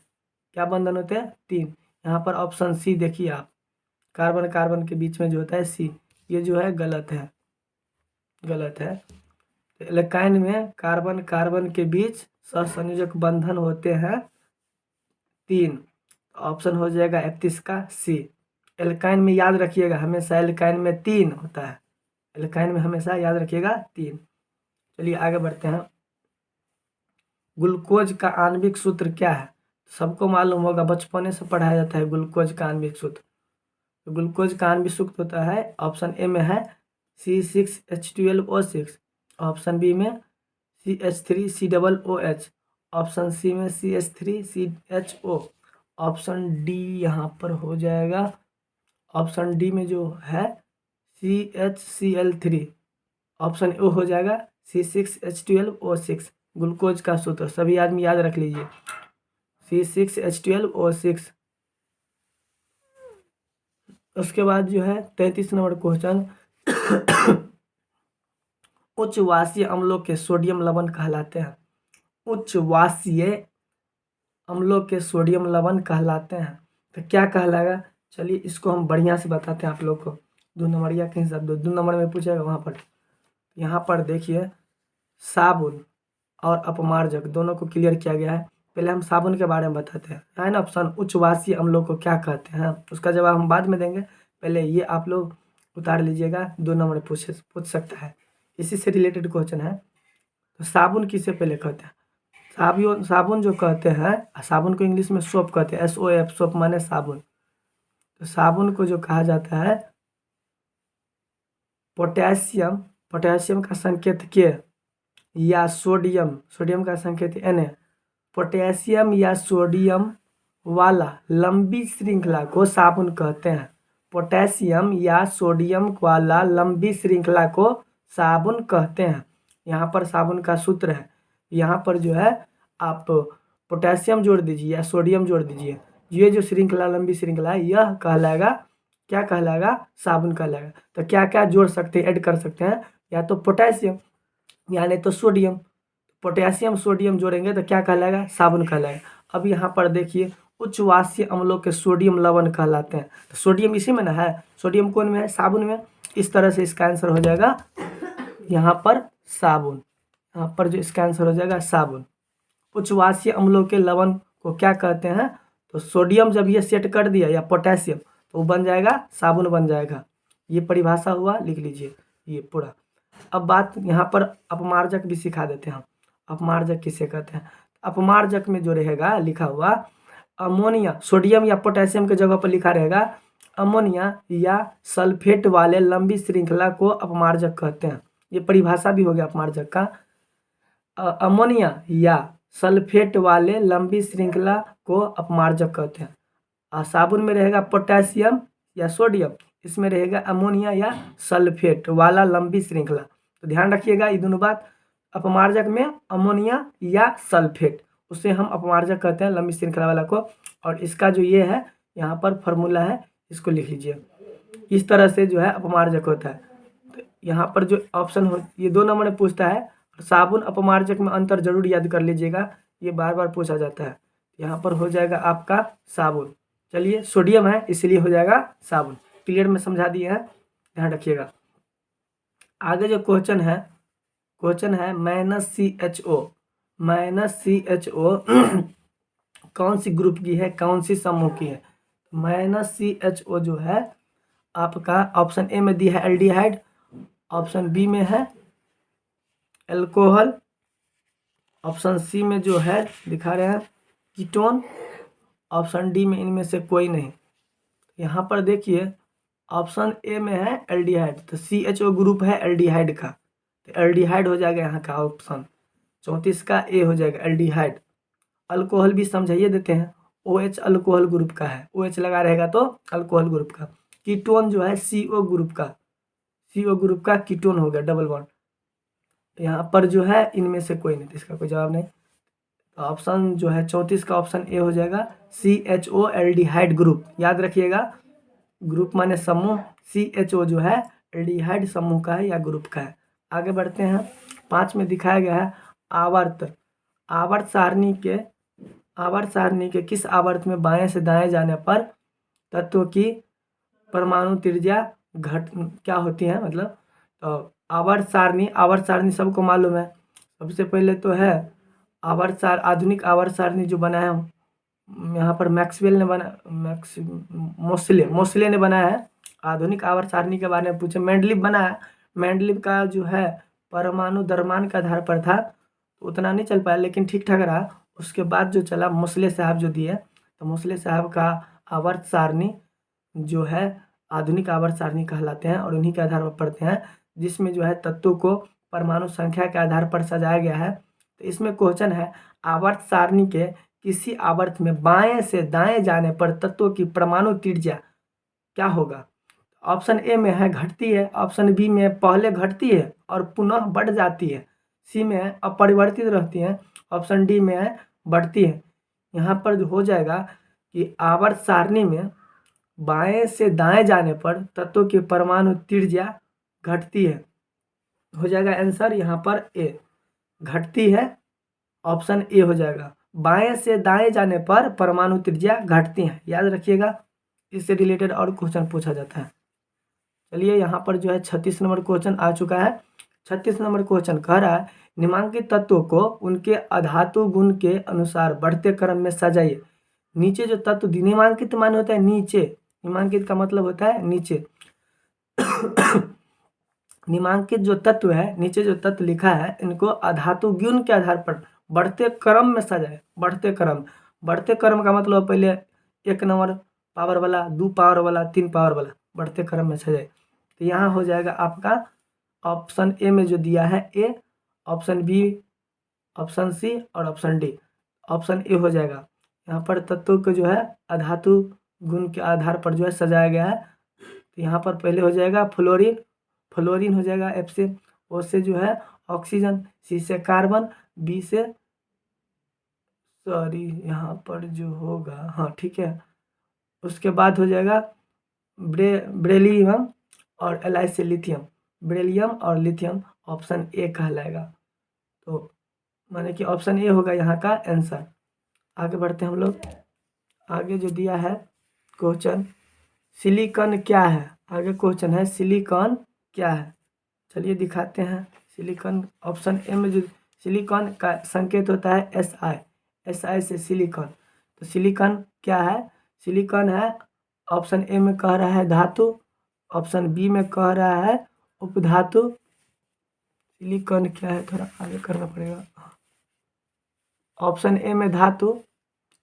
क्या बंधन होते हैं? 3। यहाँ पर ऑप्शन सी देखिए आप, कार्बन कार्बन के बीच में जो होता है सी, ये जो है गलत है, गलत है। एल्काइन में कार्बन कार्बन के बीच सहसंयोजक बंधन होते हैं 3। ऑप्शन हो जाएगा 31 का सी। एल्काइन में याद रखिएगा हमेशा एल्काइन में 3 होता है, एल्काइन में हमेशा याद रखिएगा 3। चलिए आगे बढ़ते हैं। ग्लूकोज का आणविक सूत्र क्या है? सबको मालूम होगा, बचपने से पढ़ाया जाता है ग्लूकोज का आणविक सूत्र। तो ग्लूकोज का आणविक सूत्र होता है, ऑप्शन ए में है C6H12O6, ऑप्शन बी में CH3COOH, ऑप्शन सी में CH3CHO, ऑप्शन डी यहाँ पर हो जाएगा, ऑप्शन डी में जो है CHCl3, ऑप्शन ओ हो जाएगा C6H12O6। ग्लूकोज का सूत्र सभी आदमी याद रख लीजिए, C6H12O6। उसके बाद जो है 33 नंबर क्वेश्चन उच्चवासीय अम्लों के सोडियम लवण कहलाते हैं। उच्चवासीय अम्लों के सोडियम लवण कहलाते हैं, तो क्या कहलाएगा? चलिए इसको हम बढ़िया से बताते हैं आप लोग को। 2 नंबरिया के हिसाब 2 नंबर में पूछेगा वहाँ पर। यहाँ पर देखिए साबुन और अपमार्जक दोनों को क्लियर किया गया है। पहले हम साबुन के बारे में बताते हैं, है ना ऑप्शन, उच्चवासीय अम्लों को क्या कहते हैं, उसका जवाब हम बाद में देंगे। पहले ये आप लोग उतार लीजिएगा, 2 नंबर पूछ सकता है, इसी से रिलेटेड क्वेश्चन है। तो साबुन किसे पहले कहते हैं? साबुन जो कहते हैं, साबुन को इंग्लिश में सोप कहते हैं, SOAP, सोप माने साबुन। तो साबुन को जो कहा जाता है पोटेशियम, पोटेशियम का संकेत के, या सोडियम, सोडियम का संकेत Na, पोटेशियम या सोडियम वाला लंबी श्रृंखला को साबुन कहते हैं। पोटेशियम या सोडियम वाला लंबी श्रृंखला को साबुन कहते हैं। यहाँ पर साबुन का सूत्र है, यहाँ पर जो है आप पोटेशियम जोड़ दीजिए या सोडियम जोड़ दीजिए, ये जो श्रृंखला लंबी श्रृंखला है यह कहलाएगा, क्या कहलाएगा, साबुन कहलाएगा। तो क्या क्या जोड़ सकते हैं, ऐड कर सकते हैं, या तो पोटेशियम या नहीं तो सोडियम। पोटेशियम सोडियम जोड़ेंगे तो क्या कहलाएगा, साबुन कहलाएगा। अब यहाँ पर देखिए उच्च वाष्य अम्लों के सोडियम लवण कहलाते हैं। तो सोडियम इसी में ना है, सोडियम कौन में है, साबुन में। इस तरह से इसका आंसर हो जाएगा यहाँ पर साबुन, यहाँ पर जो इसका आंसर हो जाएगा साबुन। उच्च वाष्य अम्लों के लवण को क्या कहते हैं, तो सोडियम जब ये सेट कर दिया या पोटेशियम तो वो बन जाएगा साबुन बन जाएगा। ये परिभाषा हुआ, लिख लीजिए ये पूरा। अब बात यहाँ पर अपमार्जक भी सिखा देते हैं हम। अपमार्जक किसे कहते हैं, अपमार्जक में जो रहेगा लिखा हुआ अमोनिया, सोडियम या पोटेशियम के जगह पर लिखा रहेगा अमोनिया या सल्फेट वाले लंबी श्रृंखला को अपमार्जक कहते हैं। ये परिभाषा भी हो गया अपमार्जक का। अमोनिया या सल्फेट वाले लंबी श्रृंखला को अपमार्जक कहते हैं। साबुन में रहेगा पोटेशियम या सोडियम, इसमें रहेगा अमोनिया या सल्फेट वाला लंबी श्रृंखला। तो ध्यान रखिएगा ये दोनों बात। अपमार्जक में अमोनिया या सल्फेट, उसे हम अपमार्जक कहते हैं लंबी श्रृंखला वाला को। और इसका जो ये है यहाँ पर फॉर्मूला है, इसको लिख लीजिए। इस तरह से जो है अपमार्जक होता है। तो यहाँ पर जो ऑप्शन हो, ये 2 नंबर में पूछता है। साबुन अपमार्जक में अंतर जरूर याद कर लीजिएगा, ये बार बार पूछा जाता है। यहाँ पर हो जाएगा आपका साबुन। चलिए सोडियम है इसलिए हो जाएगा साबुन। क्लियर में समझा दिए हैं, ध्यान रखिएगा। आगे जो क्वेश्चन है -CHO, कौन सी ग्रुप की है, कौन सी समूह की है। -CHO जो है आपका ऑप्शन ए में दिया है एल्डिहाइड, ऑप्शन बी में है एल्कोहल, ऑप्शन सी में जो है दिखा रहे हैं कीटोन, ऑप्शन डी में इनमें से कोई नहीं। यहाँ पर देखिए ऑप्शन ए में है एल्डिहाइड, तो CHO ग्रुप है एल्डिहाइड का, तो एल्डिहाइड हो जाएगा यहाँ का ऑप्शन 34 का ए हो जाएगा एल्डिहाइड। अल्कोहल भी समझाइए देते हैं, OH अल्कोहल ग्रुप का है, OH लगा रहेगा तो अल्कोहल ग्रुप का। कीटोन जो है CO ग्रुप का, CO ग्रुप का कीटोन हो गया डबल बॉन्ड। यहाँ पर जो है इनमें से कोई नहीं, तो इसका कोई जवाब नहीं। तो ऑप्शन जो है 34 का ऑप्शन ए हो जाएगा CHO एल्डिहाइड ग्रुप। याद रखिएगा ग्रुप माने समूह, CHO जो है एल्डिहाइड समूह का है या ग्रुप का है। आगे बढ़ते हैं। 5 में दिखाया गया है आवर्त सारणी के किस आवर्त में बाएं से दाएं जाने पर तत्व की परमाणु त्रिज्या क्या होती है, मतलब तो आवर्त सारणी सबको मालूम है। सबसे पहले तो है आधुनिक आवर्त सारणी जो बना है यहाँ पर मैक्सवेल ने मोसले ने बनाया है। आधुनिक आवर्त सारणी के बारे में पूछे, मेंडलीव बनाया। मेंडलीव का जो है परमाणु द्रव्यमान के आधार पर था, तो उतना नहीं चल पाया लेकिन ठीक ठाक रहा। उसके बाद जो चला मोसले साहब जो दिए, तो मोसले साहब का आवर्त सारणी जो है आधुनिक आवर्त सारणी कहलाते हैं और उन्हीं के आधार पर पढ़ते हैं, जिसमें जो है तत्वों को परमाणु संख्या के आधार पर सजाया गया है। तो इसमें क्वेश्चन है आवर्त सारणी के किसी आवर्त में बाएं से दाएं जाने पर तत्वों की परमाणु त्रिज्या क्या होगा। ऑप्शन ए में है घटती है, ऑप्शन बी में पहले घटती है और पुनः बढ़ जाती है, सी में है अपरिवर्तित रहती है, ऑप्शन डी में है बढ़ती है। यहाँ पर जो हो जाएगा कि आवर्त सारणी में बाएं से दाएं जाने पर तत्वों की परमाणु त्रिज्या घटती है, हो जाएगा आंसर यहाँ पर ए, घटती है, ऑप्शन ए हो जाएगा। बाएं से दाएं जाने पर परमाणु त्रिज्या घटती है, याद रखिएगा। इससे रिलेटेड और क्वेश्चन पूछा जाता है। चलिए यहाँ पर जो है 36 नंबर क्वेश्चन आ चुका है। 36 नंबर क्वेश्चन कह रहा है निम्नलिखित तत्वों को उनके अधातु गुण के अनुसार बढ़ते क्रम में सजाइए। नीचे जो तत्व निम्नलिखित मान होता है नीचे, निम्नलिखित का मतलब होता है नीचे। निम्नलिखित जो तत्व है, नीचे जो तत्व लिखा है, इनको अधातु गुण के आधार पर बढ़ते क्रम में सजाए। बढ़ते क्रम का मतलब पहले 1 नंबर पावर वाला, 2 पावर वाला, 3 पावर वाला, बढ़ते क्रम में सजाए। तो यहाँ हो जाएगा आपका ऑप्शन ए में जो दिया है ए, ऑप्शन बी, ऑप्शन सी और ऑप्शन डी। ऑप्शन ए हो जाएगा। यहाँ पर तत्वों को जो है अधातु गुण के आधार पर जो है सजाया गया है। तो यहाँ पर पहले हो जाएगा फ्लोरीन हो जाएगा एफ से, ओ से जो है ऑक्सीजन, सी से कार्बन, बी से सॉरी यहाँ पर जो होगा, हाँ ठीक है, उसके बाद हो जाएगा बेरिलियम और एल से लिथियम, बेरिलियम और लिथियम ऑप्शन ए कहलाएगा। तो माने कि ऑप्शन ए होगा यहाँ का आंसर। आगे बढ़ते हैं हम लोग। आगे जो दिया है क्वेश्चन, सिलिकॉन क्या है। आगे क्वेश्चन है सिलिकॉन क्या है। चलिए दिखाते हैं। सिलिकॉन ऑप्शन ए में जो सिलिकॉन का संकेत होता है एस आई से सिलिकॉन। तो सिलिकॉन क्या है, सिलिकॉन है ऑप्शन ए में कह रहा है धातु, ऑप्शन बी में कह रहा है उपधातु। सिलिकॉन क्या है, थोड़ा आगे करना पड़ेगा। ऑप्शन ए में धातु,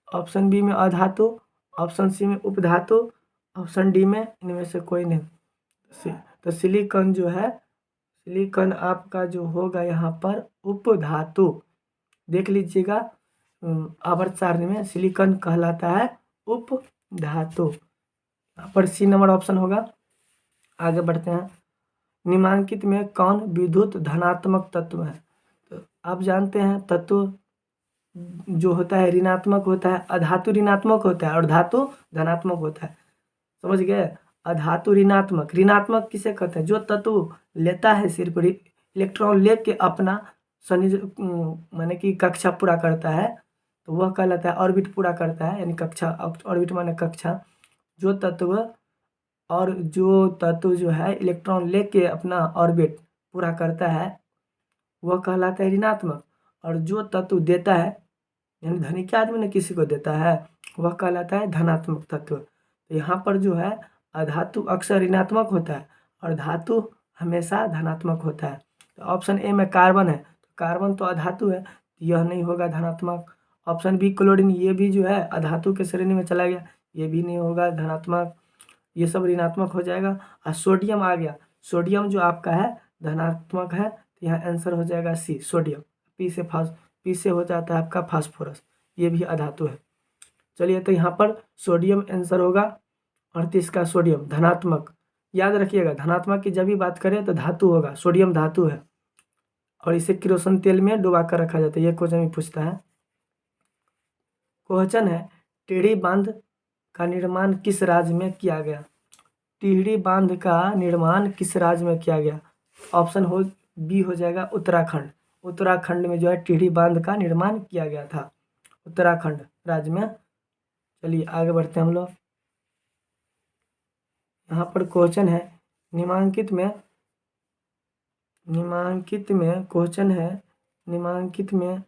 ऑप्शन बी में अधातु, ऑप्शन सी में उपधातु, ऑप्शन डी में इनमें से कोई नहीं। तो सिलिकॉन जो है, सिलिकॉन आपका जो होगा यहाँ पर उपधातु। देख लीजिएगा आवर्त सारणी में सिलिकॉन कहलाता है उपधातु। यहाँ पर सी नंबर ऑप्शन होगा। आगे बढ़ते हैं। निम्नलिखित में कौन विद्युत धनात्मक तत्व है। तो आप जानते हैं तत्व जो होता है ऋणात्मक होता है, अधातु ऋणात्मक होता है और धातु धनात्मक होता है। समझ गए। अधातु ऋणात्मक, ऋणात्मक किसे कहते हैं, जो तत्व लेता है सिर्फ इलेक्ट्रॉन लेके अपना माने कि कक्षा पूरा करता है, तो वह कहलाता है ऑर्बिट पूरा करता है, यानी कक्षा। ऑर्बिट माने कक्षा। जो तत्व जो है इलेक्ट्रॉन लेके अपना ऑर्बिट पूरा करता है वह कहलाता है ऋणात्मक। और जो तत्व देता है, यानी धनिक आदमी ने किसी को देता है, वह कहलाता है धनात्मक तत्व। तो यहाँ पर जो है अधातु अक्सर ऋणात्मक होता है और धातु हमेशा धनात्मक होता है। तो ऑप्शन ए में कार्बन है, तो कार्बन तो अधातु है, तो यह नहीं होगा धनात्मक। ऑप्शन बी क्लोरीन, ये भी जो है अधातु के श्रेणी में चला गया, ये भी नहीं होगा धनात्मक, ये सब ऋणात्मक हो जाएगा। और सोडियम आ गया, सोडियम जो आपका है धनात्मक है, तो यहाँ आंसर हो जाएगा सी सोडियम। पी से हो जाता है आपका फास्फोरस, ये भी अधातु है। चलिए तो यहाँ पर सोडियम आंसर होगा 38 का सोडियम धनात्मक। याद रखिएगा धनात्मक की जब भी बात करें तो धातु होगा, सोडियम धातु है और इसे किरोसिन तेल में डुबा कर रखा जाता है। ये क्वेश्चन भी पूछता है। क्वेश्चन है टिहरी बांध का निर्माण किस राज्य में किया गया। टिहरी बांध का निर्माण किस राज्य में किया गया। ऑप्शन बी हो जाएगा उत्तराखंड। उत्तराखंड में जो है टिहरी बांध का निर्माण किया गया था, उत्तराखंड राज्य में। चलिए आगे बढ़ते हैं हम लोग। यहाँ पर क्वेश्चन है निम्नलिखित में क्वेश्चन है निम्नलिखित में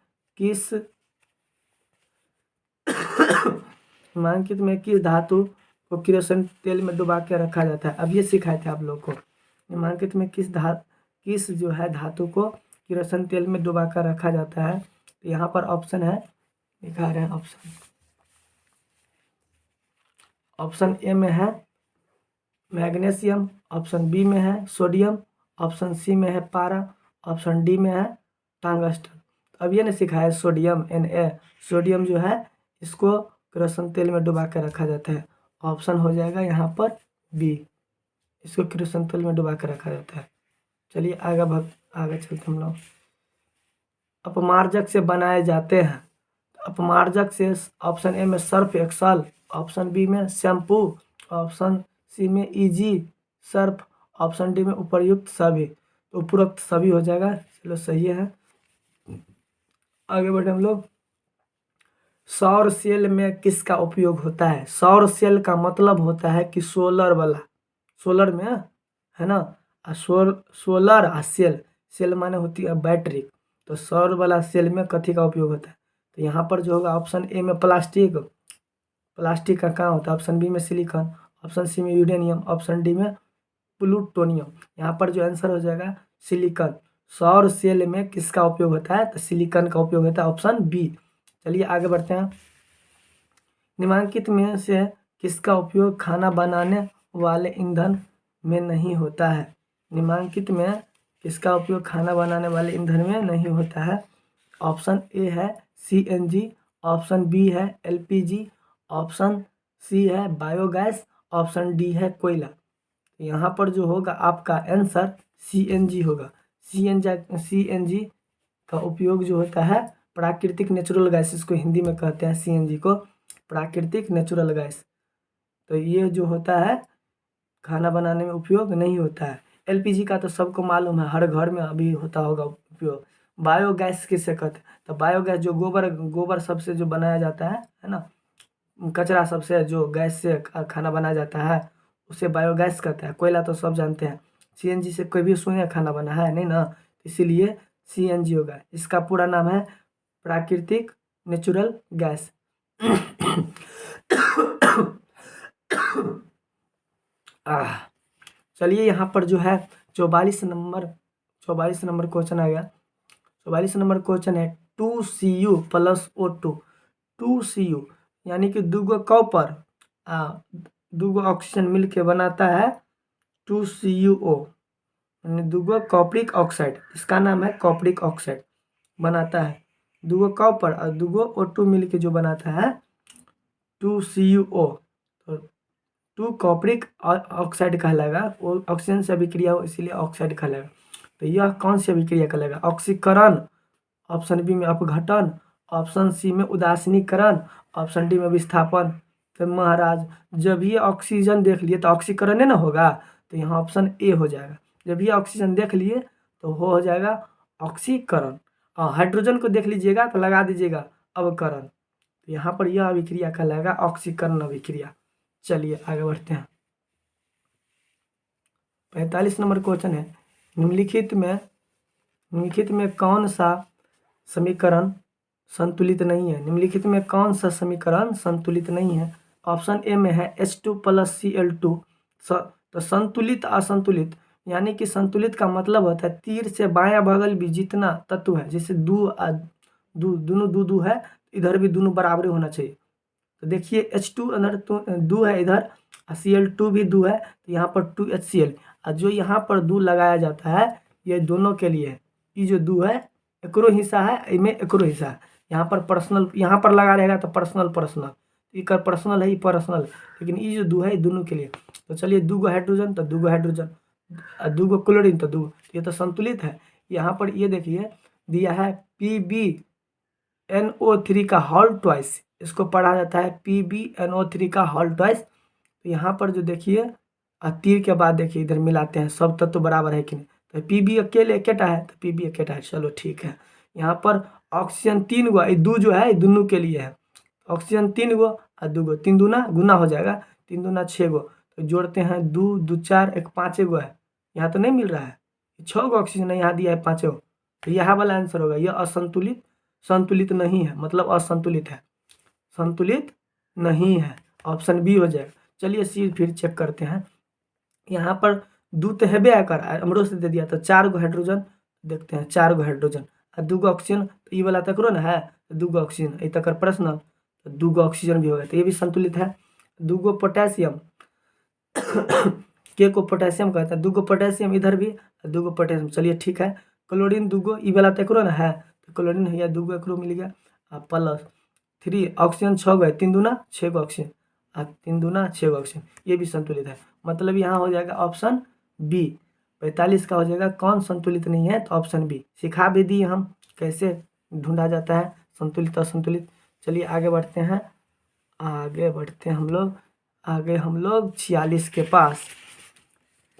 किस धातु को किरोसिन तेल में डुबा के रखा जाता है। अब ये सिखाए थे आप लोग को। निम्नलिखित में किस जो है धातु को किरोसिन तेल में डुबा कर रखा जाता है। तो यहाँ पर ऑप्शन है, दिखा रहे हैं ऑप्शन। ऑप्शन ए में है मैग्नीशियम, ऑप्शन बी में है सोडियम, ऑप्शन सी में है पारा, ऑप्शन डी में है टंगस्टन। अब ये नहीं सिखाया सोडियम Na, सोडियम जो है इसको किरोसिन तेल में डुबा कर रखा जाता है। ऑप्शन हो जाएगा यहाँ पर बी, इसको किरोसिन तेल में डुबा कर रखा जाता है। चलिए आगे चलते हम लोग। अपमार्जक से बनाए जाते हैं। अपमार्जक से ऑप्शन ए में सर्फ एक्सल, ऑप्शन बी में शैम्पू, ऑप्शन सी में इजी सर्फ, ऑप्शन डी में उपयुक्त सभी। तो उपरोक्त सभी हो जाएगा। चलो सही है। आगे बढ़े हम लोग। सौर सेल में किसका उपयोग होता है। सौर सेल का मतलब होता है कि सोलर वाला, सोलर में है ना, सोलर आ सेल माने होती है बैटरी। तो सौर वाला सेल में कथी का उपयोग होता है। तो यहाँ पर जो होगा ऑप्शन ए में प्लास्टिक का काम होता है, ऑप्शन बी में सिलिकॉन, ऑप्शन सी में यूरेनियम, ऑप्शन डी में प्लूटोनियम। यहाँ पर जो आंसर हो जाएगा सिलिकॉन। सौर सेल में किसका उपयोग होता है, तो सिलिकॉन का उपयोग होता है, ऑप्शन बी। चलिए आगे बढ़ते हैं। निम्नलिखित में से किसका उपयोग खाना बनाने वाले ईंधन में नहीं होता है। निम्नलिखित में किसका उपयोग खाना बनाने वाले ईंधन में नहीं होता है। ऑप्शन ए है CNG, ऑप्शन बी है LPG, ऑप्शन सी है बायोगैस, ऑप्शन डी है कोयला। यहाँ पर जो होगा आपका आंसर CNG होगा। CNG का उपयोग जो होता है प्राकृतिक नेचुरल गैस इसको हिंदी में कहते हैं, सीएनजी को प्राकृतिक नेचुरल गैस। तो ये जो होता है खाना बनाने में उपयोग नहीं होता है। एलपीजी का तो सबको मालूम है, हर घर में अभी होता होगा उपयोग। बायोगैस किसे कहते हैं? तो बायोगैस जो गोबर सबसे जो बनाया जाता है ना, कचरा सबसे जो गैस से खाना बनाया जाता है उसे बायोगैस कहते हैं। कोयला तो सब जानते हैं। सीएनजी से कोई भी सुने खाना बना है नहीं ना, इसीलिए सीएनजी होगा। इसका पूरा नाम है प्राकृतिक नेचुरल गैस। चलिए यहाँ पर जो है 44 नंबर क्वेश्चन आ गया। 44 नंबर क्वेश्चन है 2Cu + O2। 2Cu यानी कि दूगो कॉपर दूगो ऑक्सीजन मिलके बनाता है 2CuO, यानी दूगो कॉपरिक ऑक्साइड। इसका नाम है कॉपरिक ऑक्साइड बनाता है। दूगो कॉपर और दूगो O2 मिलके जो बनाता है 2CuO, तो 2 कॉपरिक ऑक्साइड कहलाएगा। वो ऑक्सीजन से अभिक्रिया हो इसीलिए ऑक्साइड कहलाएगा। तो यह कौन सी अभिक्रिया कहलाएगा? ऑक्सीकरण, ऑप्शन बी में अपघटन, ऑप्शन सी में उदासीनीकरण, ऑप्शन डी में विस्थापन। तो महाराज जब ये ऑक्सीजन देख लिए तो ऑक्सीकरण है ना होगा, तो यहाँ ऑप्शन ए हो जाएगा। जब ये ऑक्सीजन देख लिए तो हो जाएगा ऑक्सीकरण। और हाइड्रोजन को देख लीजिएगा तो लगा दीजिएगा अवकरण। तो यहाँ पर यह अभिक्रिया कहलाएगा ऑक्सीकरण अभिक्रिया। चलिए आगे बढ़ते हैं। 45 नंबर क्वेश्चन है निम्नलिखित में कौन सा समीकरण संतुलित नहीं है? निम्नलिखित में कौन सा समीकरण संतुलित नहीं है? ऑप्शन ए में है H2 + Cl2। तो संतुलित असंतुलित, यानी कि संतुलित का मतलब होता है तीर से बायां बगल भी जितना तत्व है, जैसे दोनों दू है, इधर भी दोनों बराबर होना चाहिए। तो देखिए H2 अंदर दू है इधर, Cl2 भी दू है, तो यहाँ पर 2HCl। और जो यहाँ पर दू लगाया जाता है ये दोनों के लिए है। ये जो दू है एकरो हिस्सा है, इनमें एकरो हिस्सा है। यहाँ पर पर्सनल यहाँ पर लगा रहेगा तो पर्सनल, इकर पर्सनल है, ये पर्सनल, लेकिन ये जो दू है ये दोनों के लिए। तो चलिए दूगो हाइड्रोजन तो दूगो हाइड्रोजन, दूगो क्लोरीन तो दू, ये तो संतुलित है। यहाँ पर ये देखिए दिया है PbNO3 का होल ट्वाइस, इसको पढ़ा जाता है PbNO3 का होल ट्वाइस। तो यहाँ पर जो देखिए तीर के बाद देखिए इधर मिलाते हैं सब तत्व तो बराबर है कि नहीं, तो Pb अकेले इकट्ठा है, तो Pb इकट्ठा है, चलो ठीक है। यहाँ पर ऑक्सीजन 3 गो, दू जो है दोनों के लिए है। ऑक्सीजन 3 गो और 2 गो, 3 दूना गुना हो जाएगा, 3 दूना 6 गो, तो जोड़ते हैं 2 2 4 1 5 गो है। यहाँ तो नहीं मिल रहा है, 6 गो ऑक्सीजन है, यहाँ दिया है 5 गो, तो यह वाला आंसर होगा। यह असंतुलित, संतुलित नहीं है, मतलब असंतुलित है, संतुलित नहीं है, ऑप्शन बी हो जाएगा। चलिए सी फिर चेक करते हैं। यहाँ पर दू तो हेबे आकर हमरो से दे दिया, तो 4 गो हाइड्रोजन, देखते हैं 4 गो हाइड्रोजन और 2 गो ऑक्सीजन, तो ये वाला तकरो ना है 2 गो ऑक्सीजन, ये तकर पर्सनल, तो 2 गो ऑक्सीजन भी हो गया, तो ये भी संतुलित है। 2 गो पोटेशियम के को पोटेशियम कहता है, 2 गो पोटेशियम इधर भी, 2 गो पोटेशियम, चलिए ठीक है। क्लोरीन 2 गो, ये वाला तकरो ना है, तो क्लोरीन है, 2 गो एकरो मिल गया, प्लस 3 ऑक्सीजन 6 गो है, 3 दूना 6 गो ऑक्सीजन, 3 दूना 6 गो ऑक्सीजन, ये भी संतुलित है। मतलब यहाँ हो जाएगा ऑप्शन बी। 45 का हो जाएगा कौन संतुलित नहीं है, तो ऑप्शन बी। सिखा भी दिए हम कैसे ढूंढा जाता है संतुलित असंतुलित। चलिए आगे बढ़ते हैं, हम लोग 46 के पास।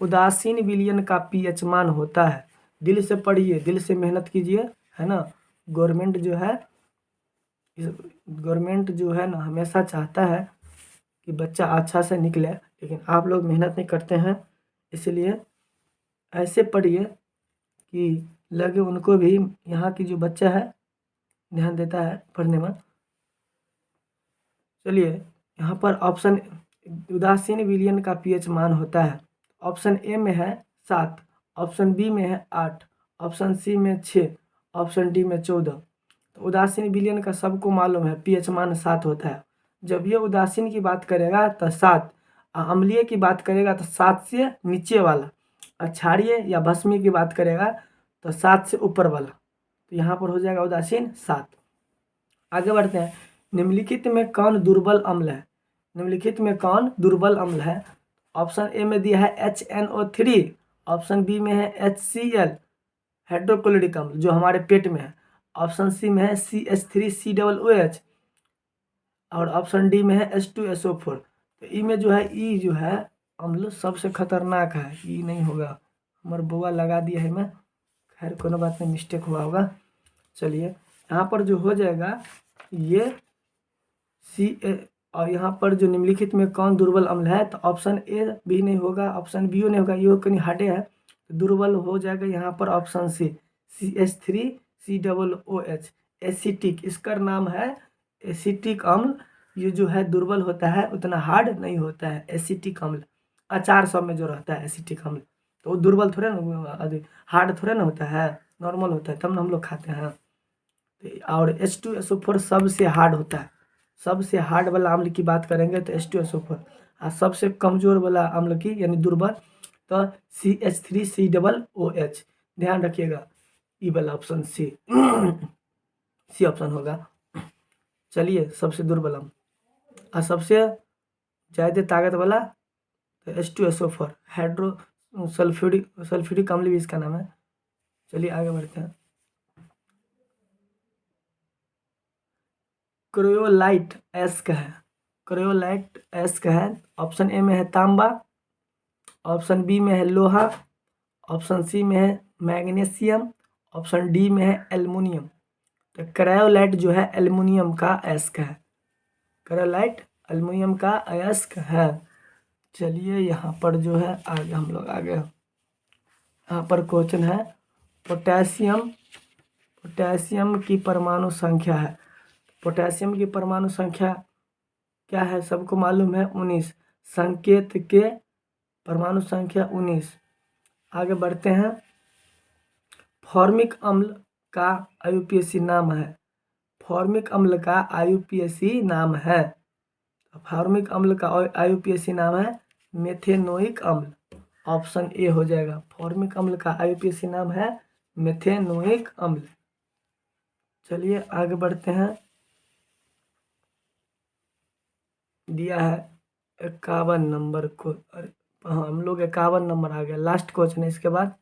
उदासीन विलयन का पीएच मान होता है, दिल से पढ़िए, दिल से मेहनत कीजिए, है ना। गवर्नमेंट जो है ना हमेशा चाहता है कि बच्चा अच्छा से निकले, लेकिन आप लोग मेहनत नहीं करते हैं, इसलिए ऐसे पढ़िए कि लगे उनको भी यहाँ की जो बच्चा है ध्यान देता है पढ़ने में। चलिए यहाँ पर ऑप्शन उदासीन विलयन का पीएच मान होता है, ऑप्शन ए में है 7, ऑप्शन बी में है 8, ऑप्शन सी में 6, ऑप्शन डी में 14। तो उदासीन विलयन का सबको मालूम है पीएच मान 7 होता है। जब ये उदासीन की बात करेगा तो 7, अम्लीय की बात करेगा तो 7 से नीचे वाला, और क्षारीय या भस्मी की बात करेगा तो 7 से ऊपर वाला, तो यहाँ पर हो जाएगा उदासीन 7। आगे बढ़ते हैं। निम्नलिखित में कौन दुर्बल अम्ल है? निम्नलिखित में कौन दुर्बल अम्ल है? ऑप्शन ए में दिया है HNO3, ऑप्शन बी में है HCl हाइड्रोक्लोरिक अम्ल जो हमारे पेट में है, ऑप्शन सी में है CH3COOH और ऑप्शन डी में है H2SO4। तो ई में जो है ई जो है अम्ल सबसे खतरनाक है, ई नहीं होगा। हमारे बुआ लगा दिया है, मैं खैर कोनो बात नहीं, मिस्टेक हुआ होगा। चलिए यहाँ पर जो हो जाएगा ये और यहाँ पर जो निम्नलिखित में कौन दुर्बल अम्ल है, तो ऑप्शन ए भी नहीं होगा, ऑप्शन बी नहीं होगा, ये कहीं हटे है, तो दुर्बल हो जाएगा यहाँ पर ऑप्शन सी CH3COOH एसिटिक, इसका नाम है एसिटिक अम्ल। ये जो है दुर्बल होता है, उतना हार्ड नहीं होता है एसिटिक अम्ल। अचार सब में जो रहता है एसिटिक अम्ल, तो वो दुर्बल थोड़े ना, हार्ड थोड़े ना होता है, नॉर्मल होता है, तब ना हम लोग खाते हैं। और H2SO4 सबसे हार्ड होता है। सबसे हार्ड वाला अम्ल की बात करेंगे तो H2SO4, और सबसे कमज़ोर वाला अम्ल की यानी दुर्बल तो CH3COOH। ध्यान रखिएगा, ई वाला ऑप्शन सी सी ऑप्शन होगा। चलिए सबसे दुर्बल अम्ल और सबसे ज़्यादा ताकत वाला तो H2SO4 हाइड्रो सल्फ्यूरिक अम्ल भी इसका नाम है। चलिए आगे बढ़ते हैं। क्रोयोलाइट एस्क है, क्रोयोलाइट एस्क है। ऑप्शन ए में है तांबा, ऑप्शन बी में है लोहा, ऑप्शन सी में है मैग्नीशियम, ऑप्शन डी में है एल्युमिनियम। तो क्रायोलाइट जो है एल्युमिनियम का एस्क है, क्रायोलाइट एल्युमिनियम का अयस्क है। चलिए यहाँ पर जो है आगे हम लोग आगे, यहाँ पर क्वेश्चन है पोटेशियम, पोटेशियम की परमाणु संख्या है। पोटेशियम की परमाणु संख्या क्या है, सबको मालूम है 19, संकेत के परमाणु संख्या 19। आगे बढ़ते हैं। फॉर्मिक अम्ल का IUPAC नाम है, फॉर्मिक अम्ल का IUPAC नाम है, फॉर्मिक अम्ल का IUPAC नाम है मेथेनोइक अम्ल। ऑप्शन ए हो जाएगा, फॉर्मिक अम्ल का IUPAC नाम है मेथेनोइक अम्ल। चलिए आगे बढ़ते हैं। दिया है 51 नंबर को, अरे हाँ हम लोग 51 नंबर आ गया, लास्ट क्वेश्चन है, इसके बाद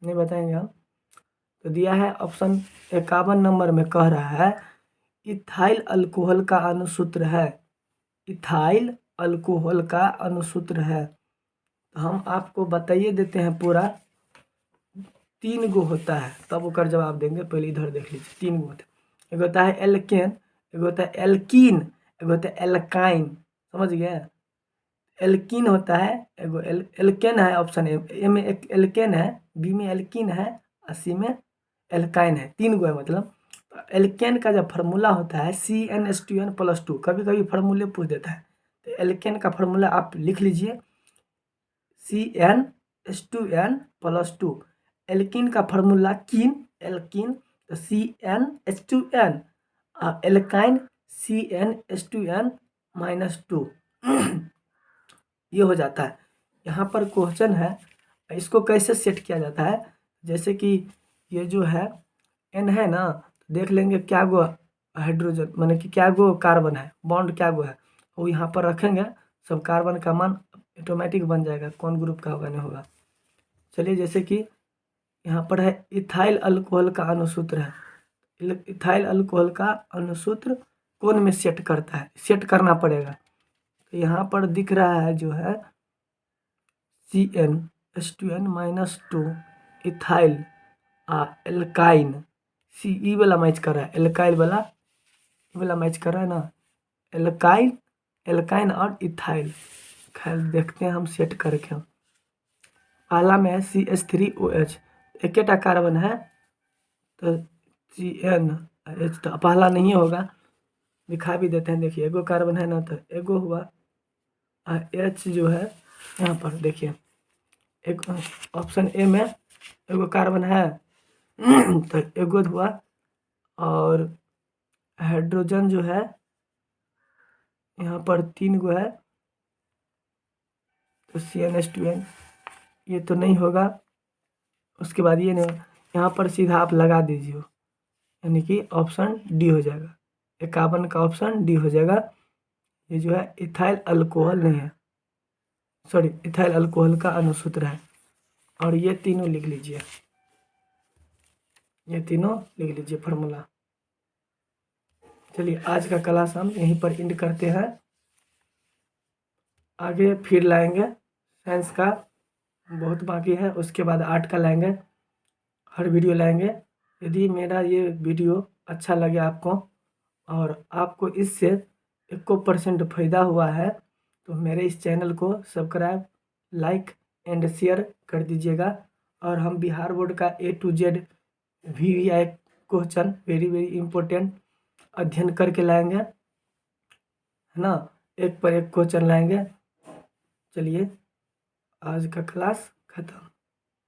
नहीं बताएंगे हम। तो दिया है ऑप्शन 51 नंबर में कह रहा है इथाइल अल्कोहल का अणुसूत्र है, इथाइल अल्कोहल का अणुसूत्र है। तो हम आपको बताइए देते हैं पूरा, 3 गो होता है, तब वो कर जवाब देंगे। पहले इधर देख लीजिए, 3 गो होता है। एक होता है एल्केन, एक होता है एल्कीन, एक होता है एल्काइन। समझ गए, एल्कीन होता है, एगो एल्केन है, ऑप्शन ए में एक एल्केन है, बी में एल्कीन है और सी में एल्काइन है, 3 गो है मतलब। एल्केन का जब फार्मूला होता है CnH2n+2, कभी कभी फार्मूले पूछ देता है, तो एल्केन का फार्मूला आप लिख लीजिए CnH2n+2। एल्कीन का फार्मूला कीन, एल्कीन तो CnH2n, और एल्काइन CnH2n-2 ये हो जाता है। यहाँ पर क्वेश्चन है, इसको कैसे सेट किया जाता है, जैसे कि ये जो है N है ना, तो देख लेंगे क्या गो हाइड्रोजन माने कि क्या गो कार्बन है, बॉन्ड क्या गो है, वो यहाँ पर रखेंगे, सब कार्बन का मान ऑटोमेटिक बन जाएगा, कौन ग्रुप का होगा नहीं होगा। चलिए जैसे कि यहाँ पर है इथाइल अल्कोहल का अणुसूत्र है, इथाइल अल्कोहल का अणुसूत्र कौन में सेट करता है, सेट करना पड़ेगा। तो यहाँ पर दिख रहा है जो है CnH2n-2 इथाइल एल्काइन, ई वाला मैच कर रहा है, एल्काइल वाला मैच कर रहा है ना, एल्काइल, एल्काइन और इथाइल। खैर देखते हैं हम सेट करके। पहला में है CH3OH, एक कार्बन है तो CnH, तो पहला नहीं होगा, दिखा भी देते हैं, देखिए एगो कार्बन है ना, तो एगो हुआ, H जो है यहाँ पर देखिए, एक ऑप्शन ए में एगो कार्बन है तो एगो हुआ, और हाइड्रोजन जो है यहाँ पर 3 गो है, तो CnH2n ये तो नहीं होगा। उसके बाद ये नहीं, यहाँ पर सीधा आप लगा दीजिए, यानी कि ऑप्शन डी हो जाएगा, 51 का ऑप्शन डी हो जाएगा। ये जो है इथाइल अल्कोहल नहीं है, सॉरी इथाइल अल्कोहल का अणुसूत्र है। और ये तीनों लिख लीजिए, ये तीनों लिख लीजिए फार्मूला। चलिए आज का क्लास हम यहीं पर एंड करते हैं। आगे फिर लाएंगे साइंस का, बहुत बाकी है, उसके बाद आर्ट का लाएंगे, हर वीडियो लाएंगे। यदि मेरा ये वीडियो अच्छा लगे आपको और आपको इससे 1% फ़ायदा हुआ है तो मेरे इस चैनल को सब्सक्राइब, लाइक एंड शेयर कर दीजिएगा। और हम बिहार बोर्ड का A to Z VVI question very important अध्ययन करके लाएंगे, है ना, एक पर एक क्वेश्चन लाएंगे। चलिए आज का क्लास खत्म।